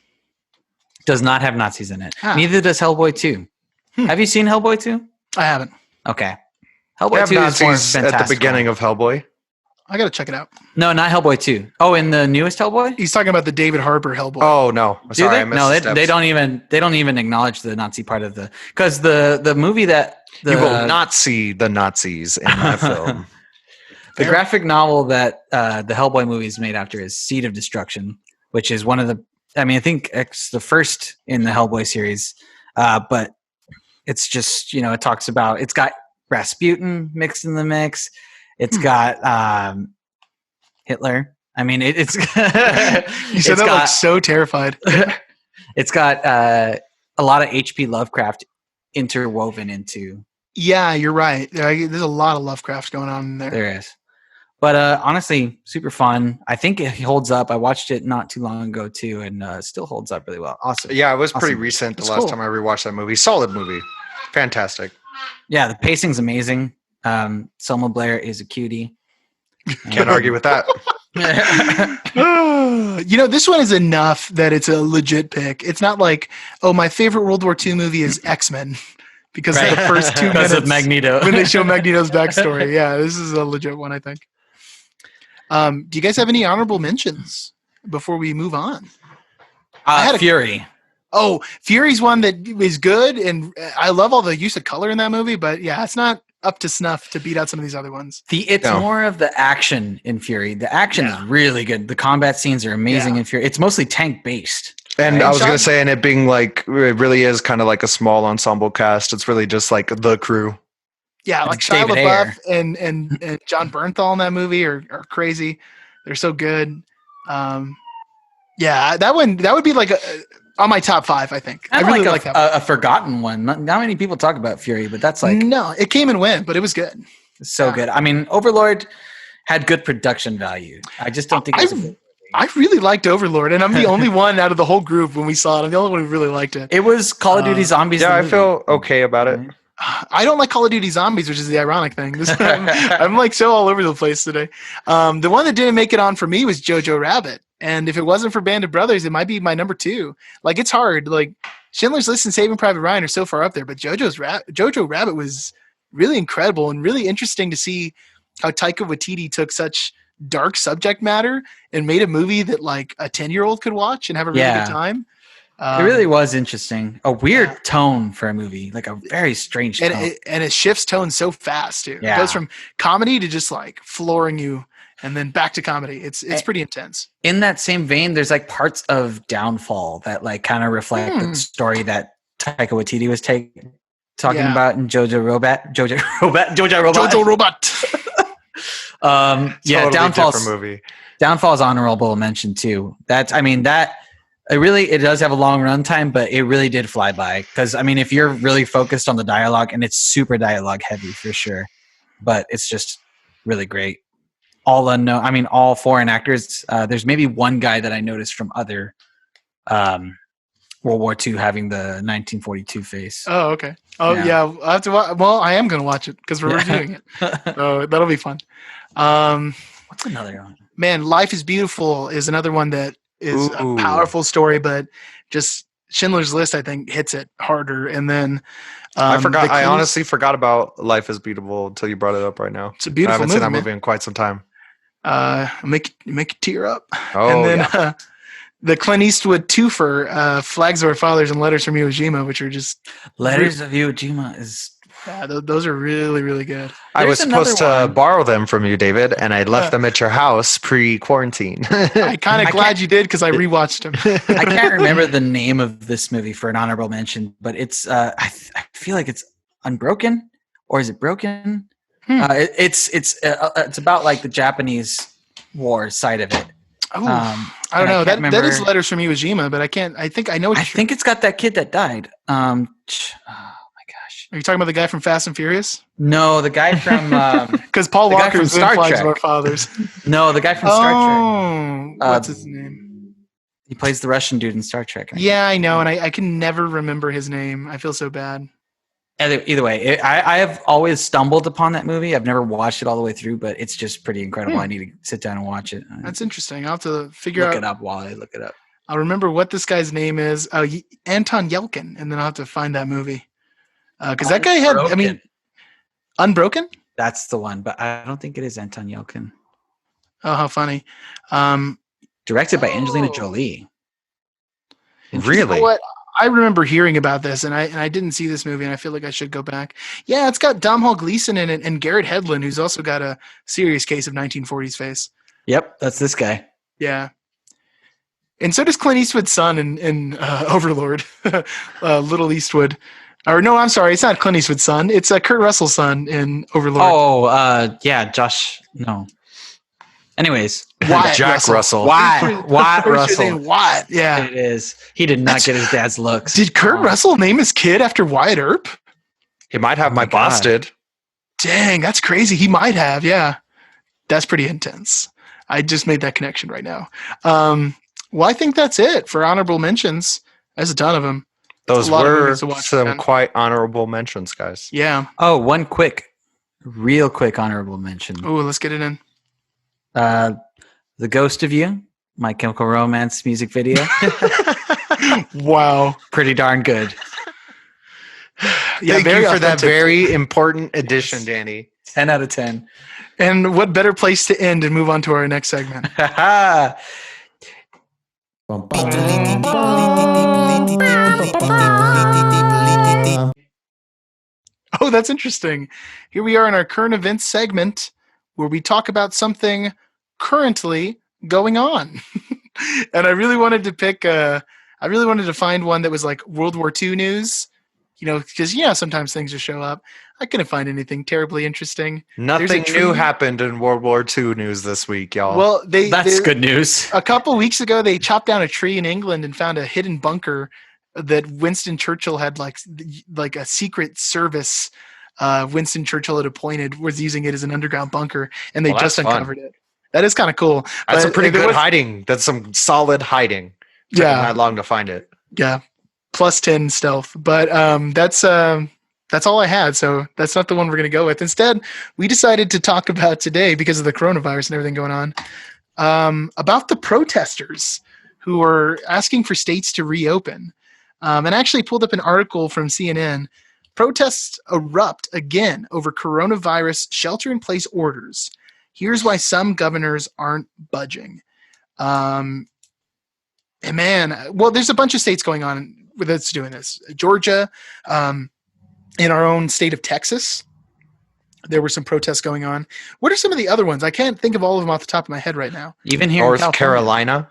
Does not have Nazis in it. Ah. Neither does Hellboy 2. Have you seen Hellboy 2? I haven't. Okay. They Hellboy have 2 is more Nazis at the fantastical. beginning of Hellboy. I gotta check it out. No, not Hellboy 2. Oh, in the newest Hellboy? He's talking about the David Harbour Hellboy. Oh no, Do sorry, they? I missed No, the they steps. don't even acknowledge the Nazi part of the because the movie that the You will not see the Nazis in that film. the graphic novel that the Hellboy movie is made after is Seed of Destruction, which is one of the. I mean, I think it's the first in the Hellboy series, but it's just it talks about it's got Rasputin mixed in the mix. It's got Hitler. I mean, it's you said that like so terrified. It's got a lot of H.P. Lovecraft interwoven into. Yeah, you're right. There's a lot of Lovecraft going on in there. There is. But honestly, super fun. I think it holds up. I watched it not too long ago too, and still holds up really well. Awesome. Yeah, it was pretty Awesome. recent. The That's last cool. time I rewatched that movie, solid movie, fantastic. Yeah, the pacing's amazing. Selma Blair is a cutie. Can't argue with that. This one is enough that it's a legit pick. It's not like, oh, my favorite World War II movie is X-Men because Right. the first 2 Because minutes of Magneto. when they show Magneto's backstory. Yeah, this is a legit one, I think. Do you guys have any honorable mentions before we move on? I had a- Fury. Oh, Fury's one that is good, and I love all the use of color in that movie, but yeah, it's not up to snuff to beat out some of these other ones. It's No. more of the action in Fury. The action is really good. The combat scenes are amazing Yeah. in Fury. It's mostly tank based. And Right. I was Sean? gonna say, and it being like, it really is kind of like a small ensemble cast. It's really just like the crew. Yeah, like Shia David LaBeouf and John Bernthal in that movie are crazy. They're so good. Yeah, that would be like on my top 5, I think. I Kind really of like like that one. a forgotten one. Not many people talk about Fury, but that's like No, it came and went, but it was good. so yeah. good. I mean, Overlord had good production value. I just don't think it was I really liked Overlord, and I'm the only one out of the whole group when we saw it. I'm the only one who really liked it. it was Call of Duty Zombies. Yeah, the I movie. feel okay about it. I don't like Call of Duty Zombies, which is the ironic thing. I'm like so all over the place today. The one that didn't make it on for me was Jojo Rabbit. And if it wasn't for Band of Brothers, it might be my number 2. Like, it's hard. Like, Schindler's List and Saving Private Ryan are so far up there, but Jojo Rabbit was really incredible and really interesting to see how Taika Waititi took such dark subject matter and made a movie that, like, a 10-year-old could watch and have a really good time. It really was interesting. A weird tone for a movie, like a very strange tone. And it shifts tone so fast, too. Yeah. It goes from comedy to just, like, flooring you and then back to comedy. It's pretty intense. In that same vein, there's like parts of Downfall that like kind of reflect the story that Taika Waititi was talking about in Jojo Robot. Jojo Robot. Yeah, Totally Downfall's different movie. Downfall's honorable mention too. It does have a long runtime, but it really did fly by. Because I mean, if you're really focused on the dialogue, and it's super dialogue heavy for sure, but it's just really great. All unknown. I mean, all foreign actors. There's maybe one guy that I noticed from other World War II having the 1942 face. Oh, okay. Oh, yeah. I'll have to well, I am going to watch it because we're reviewing it. So that'll be fun. What's another one? Man, Life is Beautiful is another one that is a Ooh. powerful story, but just Schindler's List, I think, hits it harder. And then I forgot. I Clint honestly forgot about Life is Beautiful until you brought it up right now. It's a I beautiful haven't movie, seen that man. movie in quite some time. Make you tear up. Oh, And then yeah. the Clint Eastwood twofer, Flags of Our Fathers and Letters from Iwo Jima, which are just Letters of Iwo Jima is. those are really, really good. I was There's another supposed to one. borrow them from you, David, and I left them at your house pre-quarantine. I kind of glad you did because I rewatched them. I can't remember the name of this movie for an honorable mention, but it's. I feel like it's Unbroken, or is it Broken? It's about like the Japanese war side of it. Oh, I don't know. That is remember. Letters from Iwo Jima, but I can't. I think I know. I think it's got that kid that died. Oh my gosh! Are you talking about the guy from Fast and Furious? No, the guy from. Because Paul The guy Walker from is in Star Flags Trek. of Our Fathers. No, the guy from Star Trek. Oh, what's his name? He plays the Russian dude in Star Trek. Yeah, I know, and I can never remember his name. I feel so bad. Either way, I have always stumbled upon that movie. I've never watched it all the way through, but it's just pretty incredible. I need to sit down and watch it. That's interesting. I'll have to figure Look out. it up while I look it up. I'll remember what this guy's name is. Anton Yelkin, and then I'll have to find that movie. Because that guy had, Unbroken? That's the one, but I don't think it is Anton Yelkin. Oh, how funny. Directed by Angelina Jolie. Really? You know what? I remember hearing about this, and I didn't see this movie, and I feel like I should go back. Yeah, it's got Domhnall Gleeson in it, and Garrett Hedlund, who's also got a serious case of 1940s face. Yep, that's this guy. Yeah. And so does Clint Eastwood's son in Overlord, Little Eastwood. Or no, I'm sorry, it's not Clint Eastwood's son. It's Kurt Russell's son in Overlord. Oh, yeah, Josh. No. Anyways, Wyatt Jack Russell. Wyatt Russell. Wyatt, yeah. It is. He did not get his dad's looks. Did Kurt Russell name his kid after Wyatt Earp? He might have. Oh My my boss God. did. Dang, that's crazy. He might have, yeah. That's pretty intense. I just made that connection right now. Well, I think that's it for honorable mentions. There's a ton of them. Those a lot of were movies to watch, some man. quite honorable mentions, guys. Yeah. Oh, real quick honorable mention. Oh, let's get it in. The Ghost of You, My Chemical Romance music video. Wow. Pretty darn good. Yeah, Thank very you for that authentic. very important addition, Danny. 10 out of 10. And what better place to end and move on to our next segment? Oh, that's interesting. Here we are in our current events segment where we talk about something currently going on. And I really wanted to find one that was like World War II news, because, sometimes things just show up. I couldn't find anything terribly interesting. Nothing tree- new happened in World War II news this week, y'all. Well, That's good news. A couple weeks ago, they chopped down a tree in England and found a hidden bunker that Winston Churchill had like a secret service. Winston Churchill had appointed was using it as an underground bunker, and they Well, just that's fun. uncovered it. That is kind of cool. That's But a pretty there good was- hiding. That's some solid hiding. Took them Yeah, that long to find it. yeah, plus 10 stealth. But that's all I had. So that's not the one we're going to go with. Instead, we decided to talk about today, because of the coronavirus and everything going on, about the protesters who are asking for states to reopen. And I actually pulled up an article from CNN. Protests erupt again over coronavirus shelter-in-place orders. Here's why some governors aren't budging. And man, well, there's a bunch of states going on that's doing this. Georgia, in our own state of Texas, there were some protests going on. What are some of the other ones? I can't think of all of them off the top of my head right now. Even here North in California. Carolina.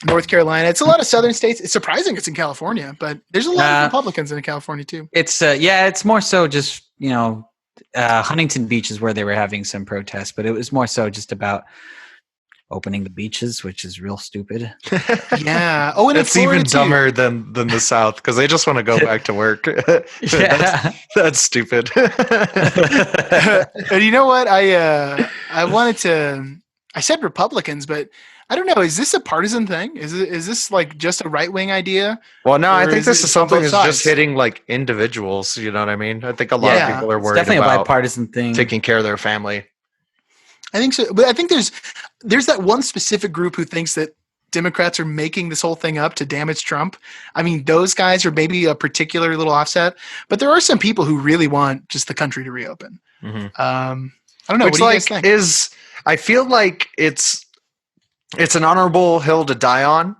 North Carolina. It's a lot of southern states. It's surprising it's in California, but there's a lot of Republicans in California too. It's it's more so just, Huntington Beach is where they were having some protests, but it was more so just about opening the beaches, which is real stupid. Yeah. Oh, and It's even dumber than the South because they just want to go back to work. Yeah. That's stupid. And you know what? I said Republicans, but I don't know. Is this a partisan thing? Is this like just a right wing idea? Well, no, I Or think is this it is something on both that's just sides? hitting like individuals. You know what I mean? I think a lot Yeah, of people are It's worried definitely a about bipartisan thing. taking care of their family. I think so. But I think there's that one specific group who thinks that Democrats are making this whole thing up to damage Trump. I mean, those guys are maybe a particular little offset, but there are some people who really want just the country to reopen. Mhm. I don't know. Which, what do you guys think? I feel like it's an honorable hill to die on,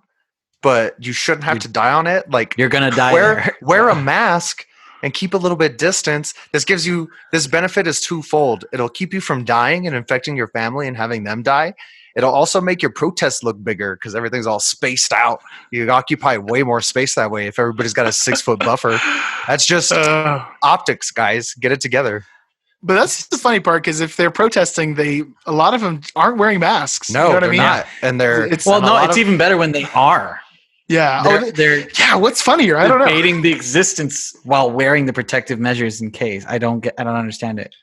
but you shouldn't have to die on it. Like, You're gonna die. wear a mask and keep a little bit distance. This benefit is twofold. It'll keep you from dying and infecting your family and having them die. It'll also make your protests look bigger because everything's all spaced out. You occupy way more space that way if everybody's got a 6-foot buffer. That's just optics, guys. Get it together. But that's the funny part, because if they're protesting, a lot of them aren't wearing masks. No, you know what they're I mean? not. And it's even better when they are. Yeah. They're What's funnier? I don't know. debating the existence while wearing the protective measures in case. I don't understand it.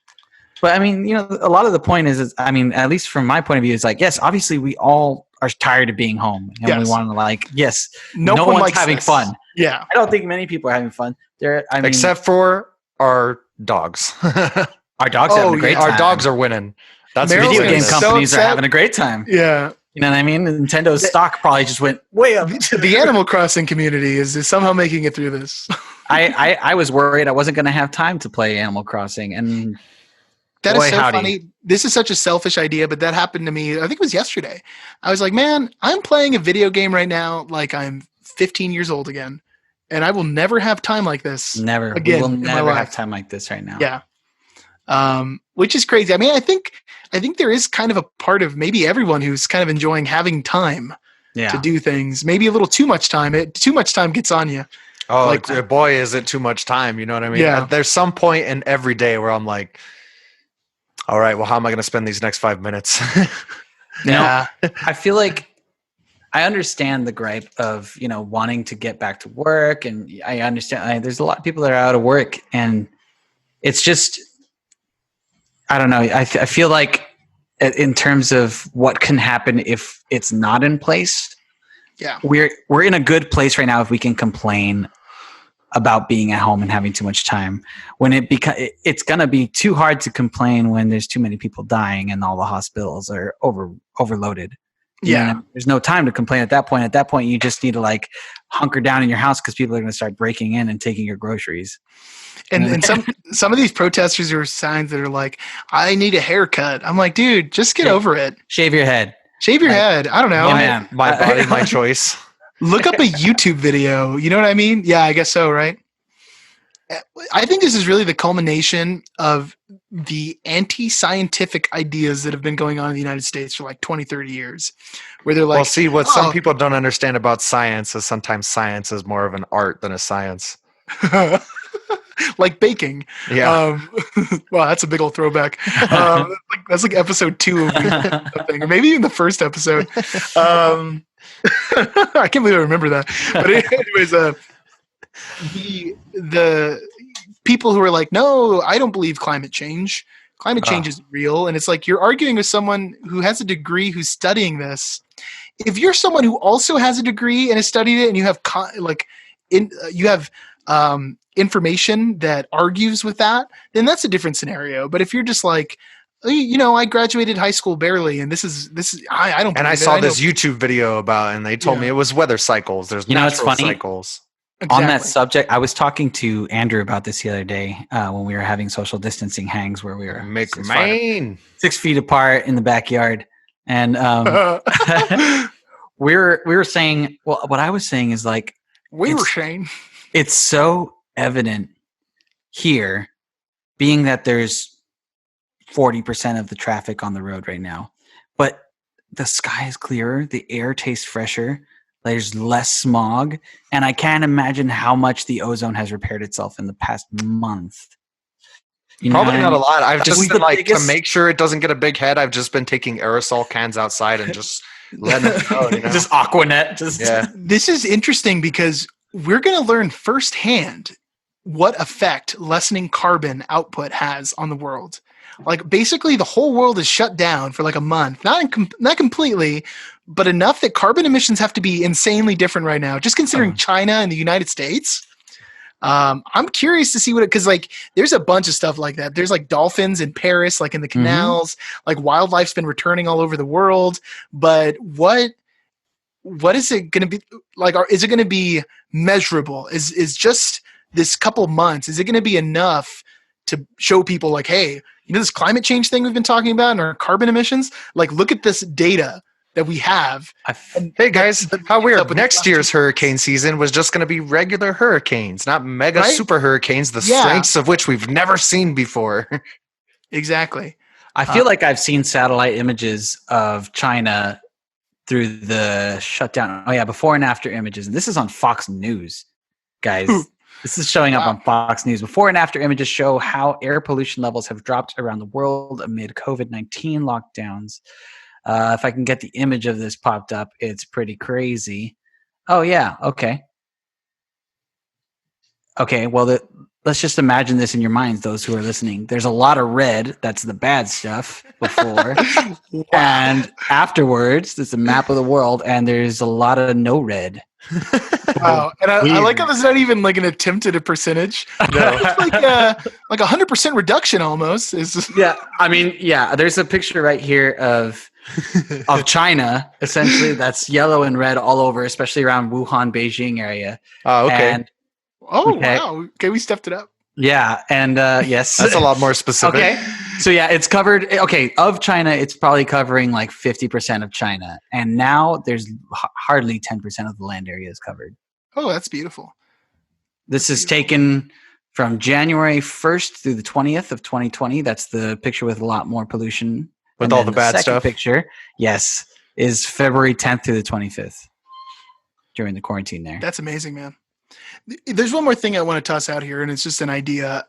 But I mean, a lot of the point is, I mean, at least from my point of view, it's like, yes, obviously we all are tired of being home, and we want to no one's having fun. Yeah. I don't think many people are having fun. Except for our dogs. Our dogs having a great time. Our dogs are winning. That's video game so companies are upset. having a great time. Yeah. You know what I mean? Nintendo's stock probably just went way up. The Animal Crossing community is somehow making it through this. I was worried I wasn't going to have time to play Animal Crossing, and that is so funny. This is such a selfish idea, but that happened to me. I think it was yesterday. I was like, man, I'm playing a video game right now like I'm 15 years old again, and I will never have time like this. Never. Again, we will in my never life. have time like this right now. Yeah. Which is crazy. I mean, I think there is kind of a part of maybe everyone who's kind of enjoying having time to do things. Maybe a little too much time. Too much time gets on you. Oh, boy, is it too much time. You know what I mean? Yeah. There's some point in every day where I'm like, all right, well, how am I going to spend these next 5 minutes? Yeah. I feel like I understand the gripe of, wanting to get back to work. And I understand there's a lot of people that are out of work, and it's just, I don't know. I feel like in terms of what can happen if it's not in place, we're in a good place right now if we can complain about being at home and having too much time. When it's going to be too hard to complain when there's too many people dying and all the hospitals are overloaded. Yeah. There's no time to complain at that point. At that point, you just need to hunker down in your house because people are going to start breaking in and taking your groceries. And some of these protesters are signs that are like, I need a haircut. I'm like, dude, just get over it. Shave your head. Shave your head. I don't know. My body, my choice. Look up a YouTube video. You know what I mean? Yeah, I guess so, right? I think this is really the culmination of the anti-scientific ideas that have been going on in the United States for 20, 30 years. Where they're like, well, see, what some people don't understand about science is sometimes science is more of an art than a science. Like baking. Yeah. Wow, that's a big old throwback. That's like episode 2 of something, or maybe even the first episode. I can't believe I remember that. But anyways, the people who are like, no, I don't believe climate change. Climate change is real. And it's like you're arguing with someone who has a degree who's studying this. If you're someone who also has a degree and has studied it, and you have information that argues with that, then that's a different scenario. But if you're just like, I graduated high school barely, and this is I don't. And I saw this YouTube video about, and they told me it was weather cycles. There's natural cycles. Exactly. On that subject, I was talking to Andrew about this the other day when we were having social distancing hangs where we were 6 feet apart in the backyard, and we were saying, well, what I was saying is it's so evident here, being that there's 40% of the traffic on the road right now, but the sky is clearer, the air tastes fresher, there's less smog, and I can't imagine how much the ozone has repaired itself in the past month. Probably not a lot. I've just been to make sure it doesn't get a big head, I've just been taking aerosol cans outside and just letting it go. Just Aquanet. This is interesting because we're going to learn firsthand what effect lessening carbon output has on the world. Basically, the whole world is shut down for a month. Not completely, but enough that carbon emissions have to be insanely different right now. Just considering China and the United States, I'm curious to see because like there's a bunch of stuff like that. There's like dolphins in Paris, like in the canals, like wildlife's been returning all over the world. But what is it going to be like? Is it going to be measurable? Is just this couple months, is it going to be enough to show people like, hey, this climate change thing we've been talking about and our carbon emissions? Like, look at this data that we have. Hey guys, how weird. Next year's hurricane season was just going to be regular hurricanes, not mega super hurricanes, the strengths of which we've never seen before. Exactly. I feel like I've seen satellite images of China through the shutdown. Oh yeah, before and after images. And this is on Fox News, guys. This is showing up on Fox News. Before and after images show how air pollution levels have dropped around the world amid COVID-19 lockdowns. If I can get the image of this popped up, it's pretty crazy. Oh yeah, okay. Okay, well, let's just imagine this in your minds, those who are listening. There's a lot of red. That's the bad stuff before. And afterwards, there's a map of the world, and there's a lot of no red. Wow. And I like how this is not even like an attempt at a percentage. No. It's like 100% reduction almost. Yeah, I mean, yeah, there's a picture right here of China, essentially, that's yellow and red all over, especially around Wuhan, Beijing area. Oh, okay. Wow. Okay, we stepped it up. Yeah, and yes. That's a lot more specific. Okay, so yeah, it's covered. Okay, of China, it's probably covering like 50% of China. And now there's hardly 10% of the land area is covered. Oh, that's beautiful. This is taken from January 1st through the 20th of 2020. That's the picture with a lot more pollution. With all the bad stuff? Picture, yes, is February 10th through the 25th during the quarantine there. That's amazing, man. There's one more thing I want to toss out here, and it's just an idea.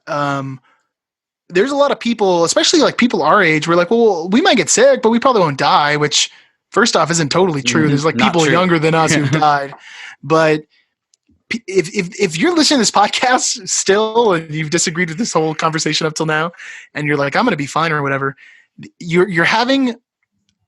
There's a lot of people, especially like people our age, we're like, well, we might get sick, but we probably won't die, which first off isn't totally true. There's like people younger than us who've died. But if you're listening to this podcast still and you've disagreed with this whole conversation up till now, and you're like, I'm going to be fine or whatever, you're having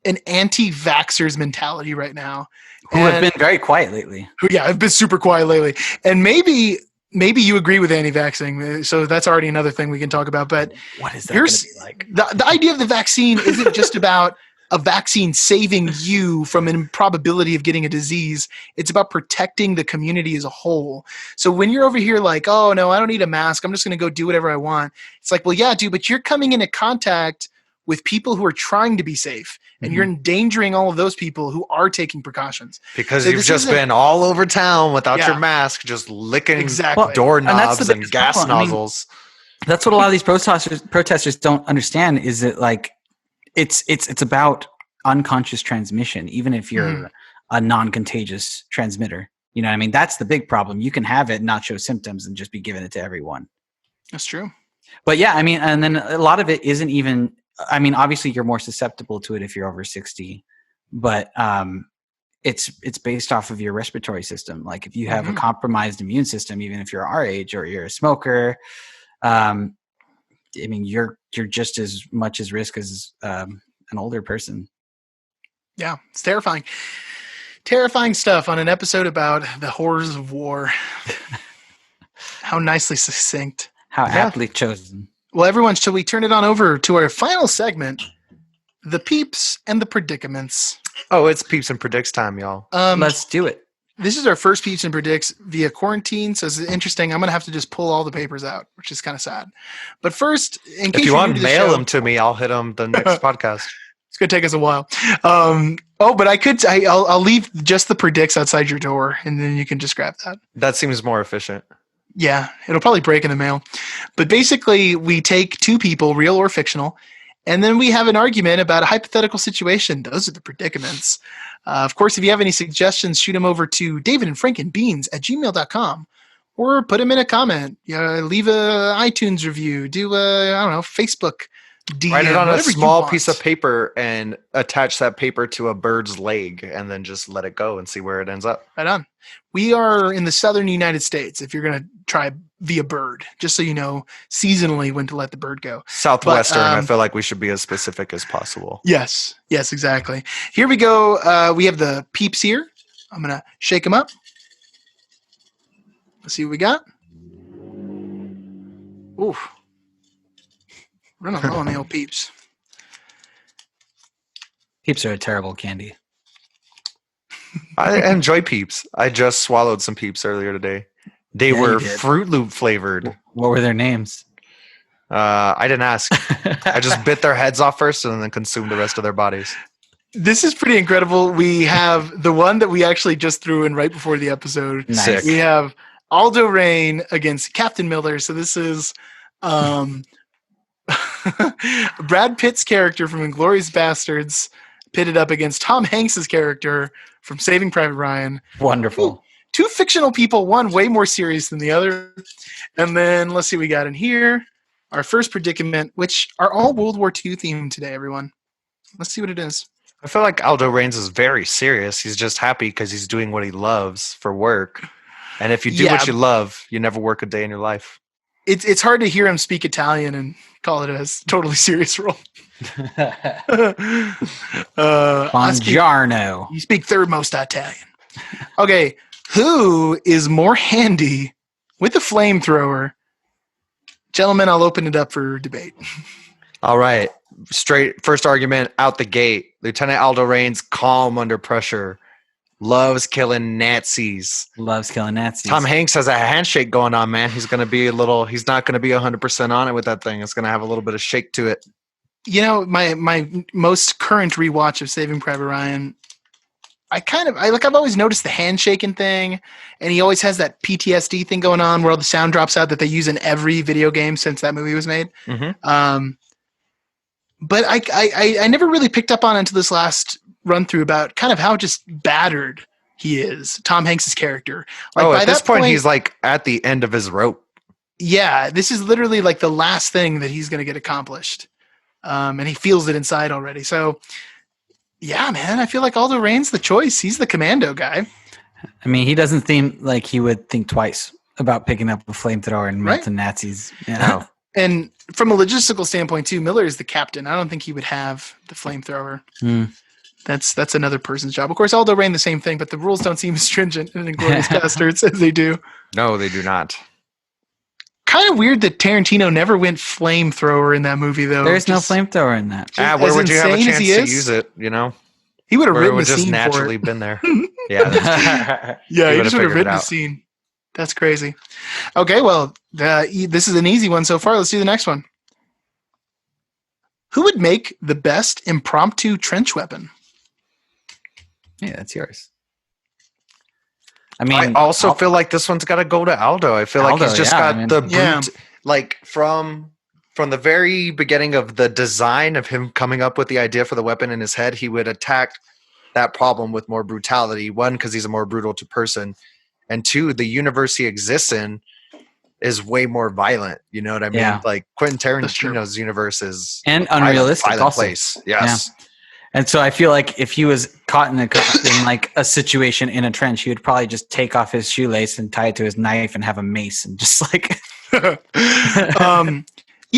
an anti-vaxxers mentality right now. Who have been very quiet lately. Yeah, I've been super quiet lately. And maybe you agree with anti-vaxxing, so that's already another thing we can talk about. But what is that going to be like? The idea of the vaccine isn't just about a vaccine saving you from an improbability of getting a disease. It's about protecting the community as a whole. So when you're over here like, oh, no, I don't need a mask, I'm just going to go do whatever I want. It's like, well, yeah, dude, but you're coming into contact with people who are trying to be safe, and you're endangering all of those people who are taking precautions. Because you've just been all over town without your mask, just licking doorknobs and gas nozzles. I mean, that's what a lot of these protesters don't understand, is that like it's about unconscious transmission, even if you're a non-contagious transmitter. You know what I mean? That's the big problem. You can have it, not show symptoms, and just be giving it to everyone. That's true. But yeah, I mean, and then a lot of it isn't even, I mean, obviously you're more susceptible to it if you're over 60, but it's based off of your respiratory system. Like if you have a compromised immune system, even if you're our age or you're a smoker, I mean, you're just as much as risk as an older person. Yeah, it's terrifying. Terrifying stuff on an episode about the horrors of war. How nicely succinct. How aptly chosen. Well, everyone, shall we turn it on over to our final segment, the peeps and the predicaments? Oh, it's peeps and predicts time, y'all. Let's do it. This is our first peeps and predicts via quarantine, so it's interesting. I'm going to have to just pull all the papers out, which is kind of sad. But first, in case if you want to mail show, them to me, I'll hit them the next podcast. It's going to take us a while. But I'll leave just the predicts outside your door, and then you can just grab that. That seems more efficient. Yeah, it'll probably break in the mail. But basically, we take two people, real or fictional, and then we have an argument about a hypothetical situation. Those are the predicaments. Of course, if you have any suggestions, shoot them over to davidandfrankandbeans@gmail.com or put them in a comment. Leave a iTunes review. Do Facebook DM. Write it on a small piece of paper and attach that paper to a bird's leg and then just let it go and see where it ends up. Right on. We are in the southern United States, if you're going to try via bird, just so you know seasonally when to let the bird go. Southwestern, I feel like we should be as specific as possible. Yes, exactly. Here we go. We have the peeps here. I'm going to shake them up. Let's see what we got. Oof. Running low on the old Peeps. Peeps are a terrible candy. I enjoy Peeps. I just swallowed some Peeps earlier today. They Yeah, were you did. Fruit Loop flavored. What were their names? I didn't ask. I just bit their heads off first and then consumed the rest of their bodies. This is pretty incredible. We have the one that we actually just threw in right before the episode. Nice. Sick. We have Aldo Rain against Captain Miller. So this is Brad Pitt's character from Inglourious Bastards pitted up against Tom Hanks's character from Saving Private Ryan. Wonderful. Two fictional people, one way more serious than the other. And then let's see what we got in here. Our first predicament, which are all World War II themed today, everyone. Let's see what it is. I feel like Aldo Raines is very serious. He's just happy because he's doing what he loves for work. And if you do what you love, you never work a day in your life. It's hard to hear him speak Italian and call it a totally serious role. Buongiorno. You speak third most Italian. Okay, who is more handy with a flamethrower? Gentlemen, I'll open it up for debate. All right. Straight first argument out the gate. Lieutenant Aldo Raines, calm under pressure. Loves killing Nazis. Loves killing Nazis. Tom Hanks has a handshake going on, man. He's not going to be 100% on it with that thing. It's going to have a little bit of shake to it. You know, my most current rewatch of Saving Private Ryan, I've always noticed the handshaking thing, and he always has that PTSD thing going on where all the sound drops out that they use in every video game since that movie was made. Mm-hmm. But I never really picked up on it until this last run through about kind of how just battered he is, Tom Hanks's character. At this point, he's like at the end of his rope. Yeah, this is literally like the last thing that he's going to get accomplished. And he feels it inside already. So, yeah, man, I feel like Aldo Raines the choice. He's the commando guy. I mean, he doesn't seem like he would think twice about picking up a flamethrower and melting Nazis. You know? And from a logistical standpoint, too, Miller is the captain. I don't think he would have the flamethrower. That's another person's job. Of course, Aldo Rain the same thing, but the rules don't seem as stringent in Inglourious Bastards as they do. No, they do not. Kind of weird that Tarantino never went flamethrower in that movie, though. There's no flamethrower in that. Where would you have a chance to use it, you know? He would have Where it written would the just scene naturally for it. been there. Yeah. Yeah, he just would have figured written it the out. scene. That's crazy. Okay, well, this is an easy one so far. Let's do the next one. Who would make the best impromptu trench weapon? Yeah, that's yours. I mean, I also feel like this one's got to go to Aldo. I feel like he's just got the brute, like from the very beginning of the design of him coming up with the idea for the weapon in his head, he would attack that problem with more brutality. One, because he's a more brutal person, and two, the universe he exists in is way more violent. You know what I mean? Yeah. Like Quentin Tarantino's universe is and unrealistic. violent Also. place. Yes. Yeah. And so I feel like if he was caught in like a situation in a trench, he would probably just take off his shoelace and tie it to his knife and have a mace and just like. You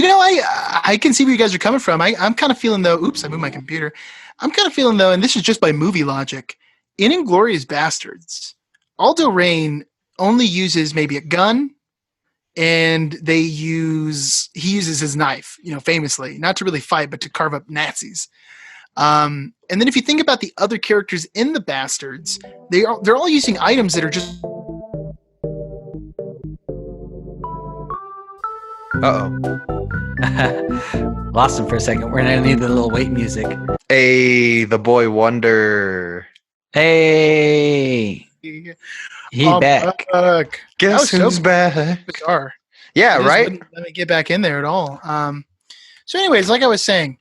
know, I can see where you guys are coming from. I'm kind of feeling though. Oops, I moved my computer. I'm kind of feeling though, and this is just by movie logic. In Inglourious Bastards, Aldo Rain only uses maybe a gun, and he uses his knife. You know, famously, not to really fight, but to carve up Nazis. And then if you think about the other characters in the Bastards, they're all using items that are just. Lost him for a second. We're gonna need the little wait music. Hey, the boy wonder. Hey, he back. Guess who's back? Bizarre. Yeah, It just right. wouldn't let me get back in there at all. So, anyways, like I was saying,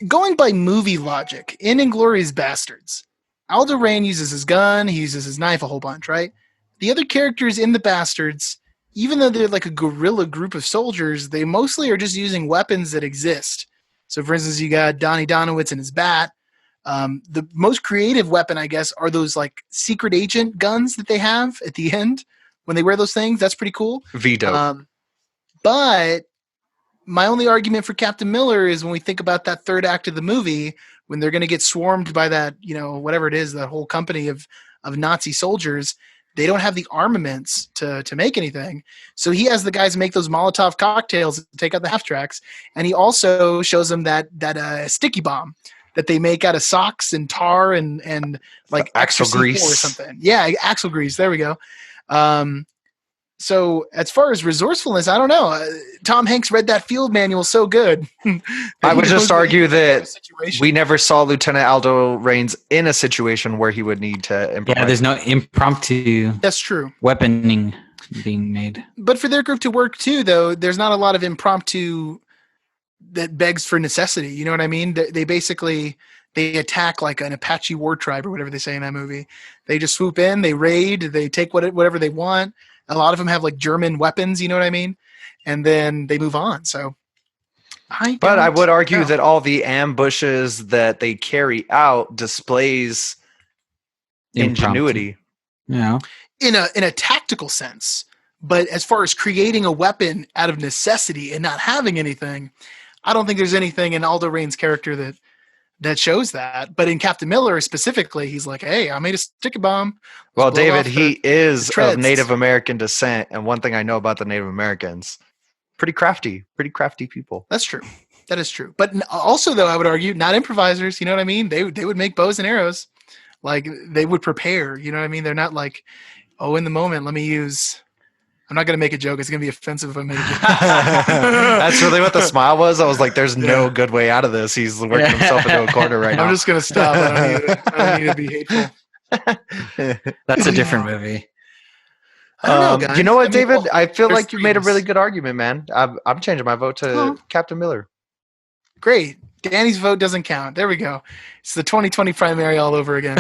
going by movie logic, in Inglourious Bastards, Aldo Rain uses his gun, he uses his knife a whole bunch, right? The other characters in the Bastards, even though they're like a guerrilla group of soldiers, they mostly are just using weapons that exist. So, for instance, you got Donnie Donowitz and his bat. The most creative weapon, I guess, are those like secret agent guns that they have at the end when they wear those things. That's pretty cool. Veto. But my only argument for Captain Miller is when we think about that third act of the movie, when they're going to get swarmed by that, you know, whatever it is, that whole company of Nazi soldiers, they don't have the armaments to make anything. So he has the guys make those Molotov cocktails to take out the half tracks. And he also shows them that sticky bomb that they make out of socks and tar and like Axle extra C4 grease or something. Yeah, axle grease. There we go. So as far as resourcefulness, I don't know. Tom Hanks read that field manual so good. I would just argue that situation. we never saw Lieutenant Aldo Raines in a situation where he would need to improvise. Yeah, there's no impromptu That's true. weaponing being made. But for their group to work too, though, there's not a lot of impromptu that begs for necessity. You know what I mean? They basically they attack like an Apache war tribe or whatever they say in that movie. They just swoop in, they raid, they take whatever they want. A lot of them have like German weapons, you know what I mean? And then they move on. So, I would argue that all the ambushes that they carry out displays ingenuity. Yeah. in a tactical sense. But as far as creating a weapon out of necessity and not having anything, I don't think there's anything in Aldo Raines' character that shows that. But in Captain Miller specifically, he's like, hey, I made a sticky bomb. Well, Blow David, off he is the treads. of Native American descent. And one thing I know about the Native Americans, pretty crafty people. That's true. That is true. But also, though, I would argue, not improvisers. You know what I mean? They would make bows and arrows. Like, they would prepare. You know what I mean? They're not like, oh, in the moment, let me use... I'm not going to make a joke. It's going to be offensive if I make a joke. That's really what the smile was. I was like, there's no good way out of this. He's working himself into a corner right now. I'm just going to stop. I don't need to be hateful. That's a different movie. I don't know, guys. You know what, I mean, David? I feel there's like you made a dreams. really good argument, man. I'm changing my vote to Captain Miller. Great. Danny's vote doesn't count. There we go. It's the 2020 primary all over again.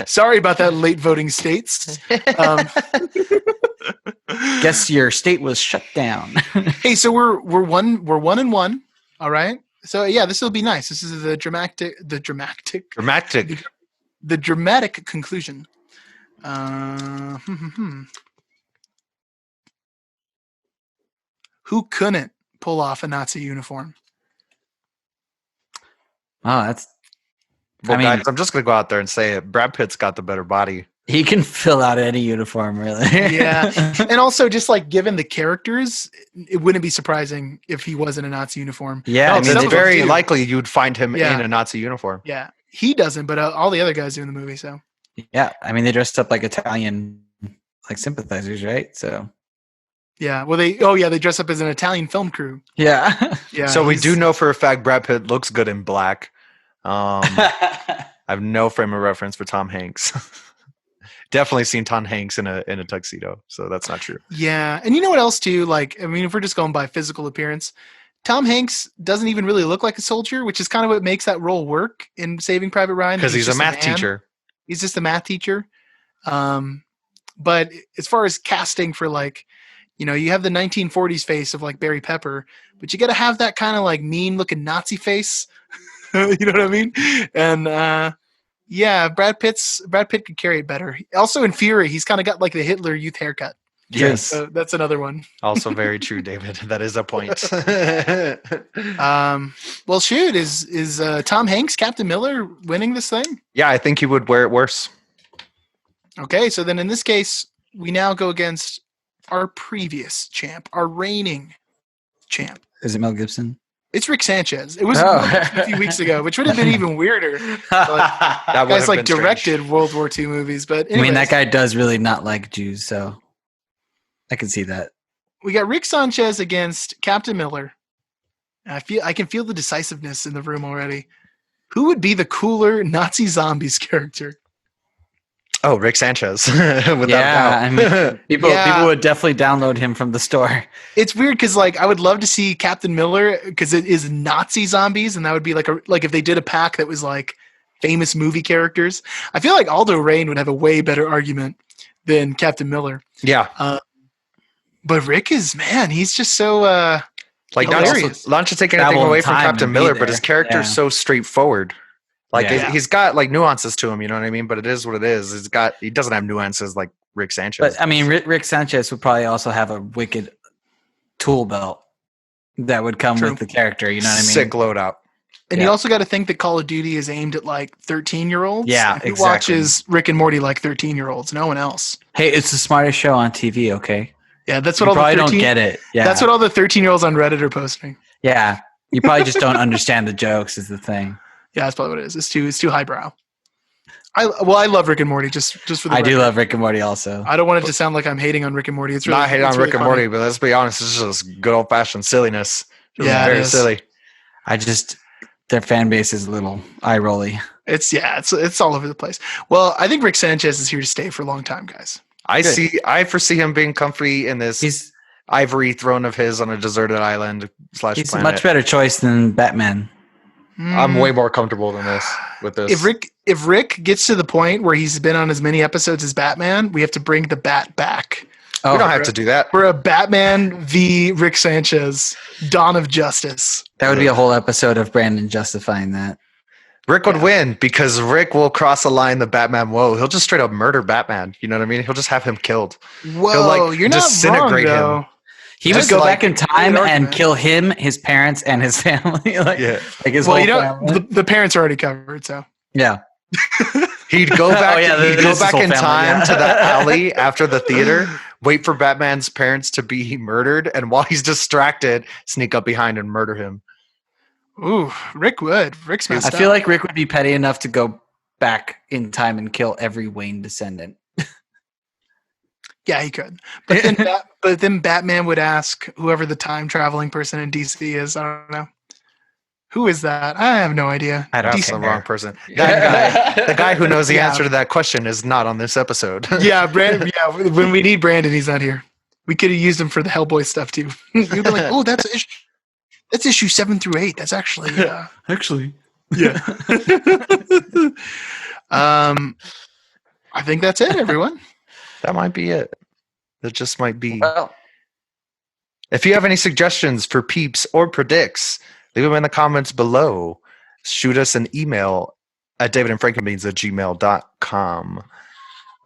Sorry about that late voting states. Guess your state was shut down. Hey, so we're 1-1. All right. So yeah, this will be nice. This is the dramatic conclusion. Who couldn't pull off a Nazi uniform? Oh, that's. Well, I mean, guys, I'm just gonna go out there and say it. Brad Pitt's got the better body. he can fill out any uniform, really. Yeah. And also, just like given the characters, it wouldn't be surprising if he was in a Nazi uniform. Yeah, No, I It's mean, some of them very do. likely you'd find him Yeah. in a Nazi uniform. Yeah, he doesn't, but all the other guys do in the movie. So yeah. I mean, they dressed up like Italian, like sympathizers, right? So yeah, well they dress up as an Italian film crew. yeah. Yeah. So we he's- do know for a fact Brad Pitt looks good in black. I have no frame of reference for Tom Hanks. Definitely seen Tom Hanks in a tuxedo, so that's not true. Yeah, and you know what else too? Like, I mean, if we're just going by physical appearance, Tom Hanks doesn't even really look like a soldier, which is kind of what makes that role work in Saving Private Ryan. Because he's a just math man. teacher. He's just a math teacher. But as far as casting for like, you know, you have the 1940s face of like Barry Pepper, but you got to have that kind of like mean looking Nazi face. You know what I mean? And yeah, Brad Pitt could carry it better. Also in Fury, he's kind of got like the Hitler Youth haircut. Yes. So that's another one. Also very true, David. That is a point. Well, shoot, is Tom Hanks, Captain Miller, winning this thing? Yeah, I think he would wear it worse. Okay, so then in this case, we now go against our previous champ, our reigning champ. Is it Mel Gibson? It's Rick Sanchez. It was Oh. a few weeks ago, which would have been even weirder. That would Guys have like been strange. directed World War II movies, but I mean, that anyways, guy does really not like Jews, so I can see that. we got Rick Sanchez against Captain Miller. I can feel the decisiveness in the room already. Who would be the cooler Nazi zombies character? Oh, Rick Sanchez. Without Yeah, doubt. I mean, people Yeah. would definitely download him from the store. It's weird because like I would love to see Captain Miller because it is Nazi zombies, and that would be like if they did a pack that was like famous movie characters. I feel like Aldo Raine would have a way better argument than Captain Miller. Yeah. But Rick is he's just so Like hilarious. not to take Travel anything in away from time Captain and be Miller, but his there. character's Yeah. so straightforward. Like Yeah. he's got like nuances to him, you know what I mean? But it is what it is. He doesn't have nuances like Rick Sanchez. But I mean, Rick Sanchez would probably also have a wicked tool belt that would come True. with the character. You know what I mean? Sick loadout. And you also got to think that Call of Duty is aimed at like 13-year-olds. Yeah, and who exactly. watches Rick and Morty like 13-year-olds? No one else. Hey, it's the smartest show on TV. Okay. Yeah, that's You what all probably the 13. don't get it. Yeah. That's what all the 13-year-olds on Reddit are posting. Yeah. You probably just don't understand the jokes. Is the thing. Yeah, that's probably what it is. It's too highbrow. I love Rick and Morty just for the I do record. love Rick and Morty also. I don't want it to sound like I'm hating on Rick and Morty. It's really Not hating on it's really Rick and funny. Morty, but let's be honest, it's just good old fashioned silliness. Just Yeah, it very is. silly. Their fan base is a little eye rolly. It's all over the place. Well, I think Rick Sanchez is here to stay for a long time, guys. I foresee him being comfy in this He's ivory throne of his on a deserted island / a planet. much better choice than Batman. I'm way more comfortable than this with this. If Rick gets to the point where he's been on as many episodes as Batman, we have to bring the Bat back. we don't have to do that. We're a Batman v. Rick Sanchez, Dawn of Justice. That would be a whole episode of Brandon justifying that. Rick would win because Rick will cross the line the Batman He'll just straight up murder Batman. You know what I mean? He'll just have him killed. Whoa, you're not wrong, disintegrate him. though. He would Just go like- back in time Great and argument. kill him, his parents, and his family. like his Well, whole you know, family. the parents are already covered, so. Yeah. He'd go back. Oh, yeah, he'd that go is his back whole in family, time yeah. to that alley after the theater. Wait for Batman's parents to be murdered, and while he's distracted, sneak up behind and murder him. Ooh, Rick would. Rick's messed I up. feel like Rick would be petty enough to go back in time and kill every Wayne descendant. Yeah, he could. But then Batman would ask whoever the time traveling person in DC is. I don't know. Who is that? I have no idea. That's the wrong person. That guy, the guy who knows the Yeah. answer to that question, is not on this episode. Yeah, Brandon. Yeah, when we need Brandon, he's not here. We could have used him for the Hellboy stuff too. You'd be like, "Oh, that's issue 7 through 8. That's actually Actually. yeah." I think that's it, everyone. That might be it. That just might be. Well, If you have any suggestions for peeps or predicts, leave them in the comments below. Shoot us an email at davidandfrankandbeans@gmail.com.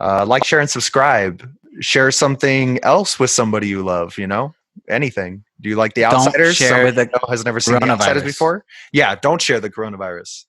Like, share, and subscribe. Share something else with somebody you love, anything. Do you like The Don't Outsiders? share Somebody the you know has never seen The Outsiders coronavirus. before? Yeah, don't share the coronavirus.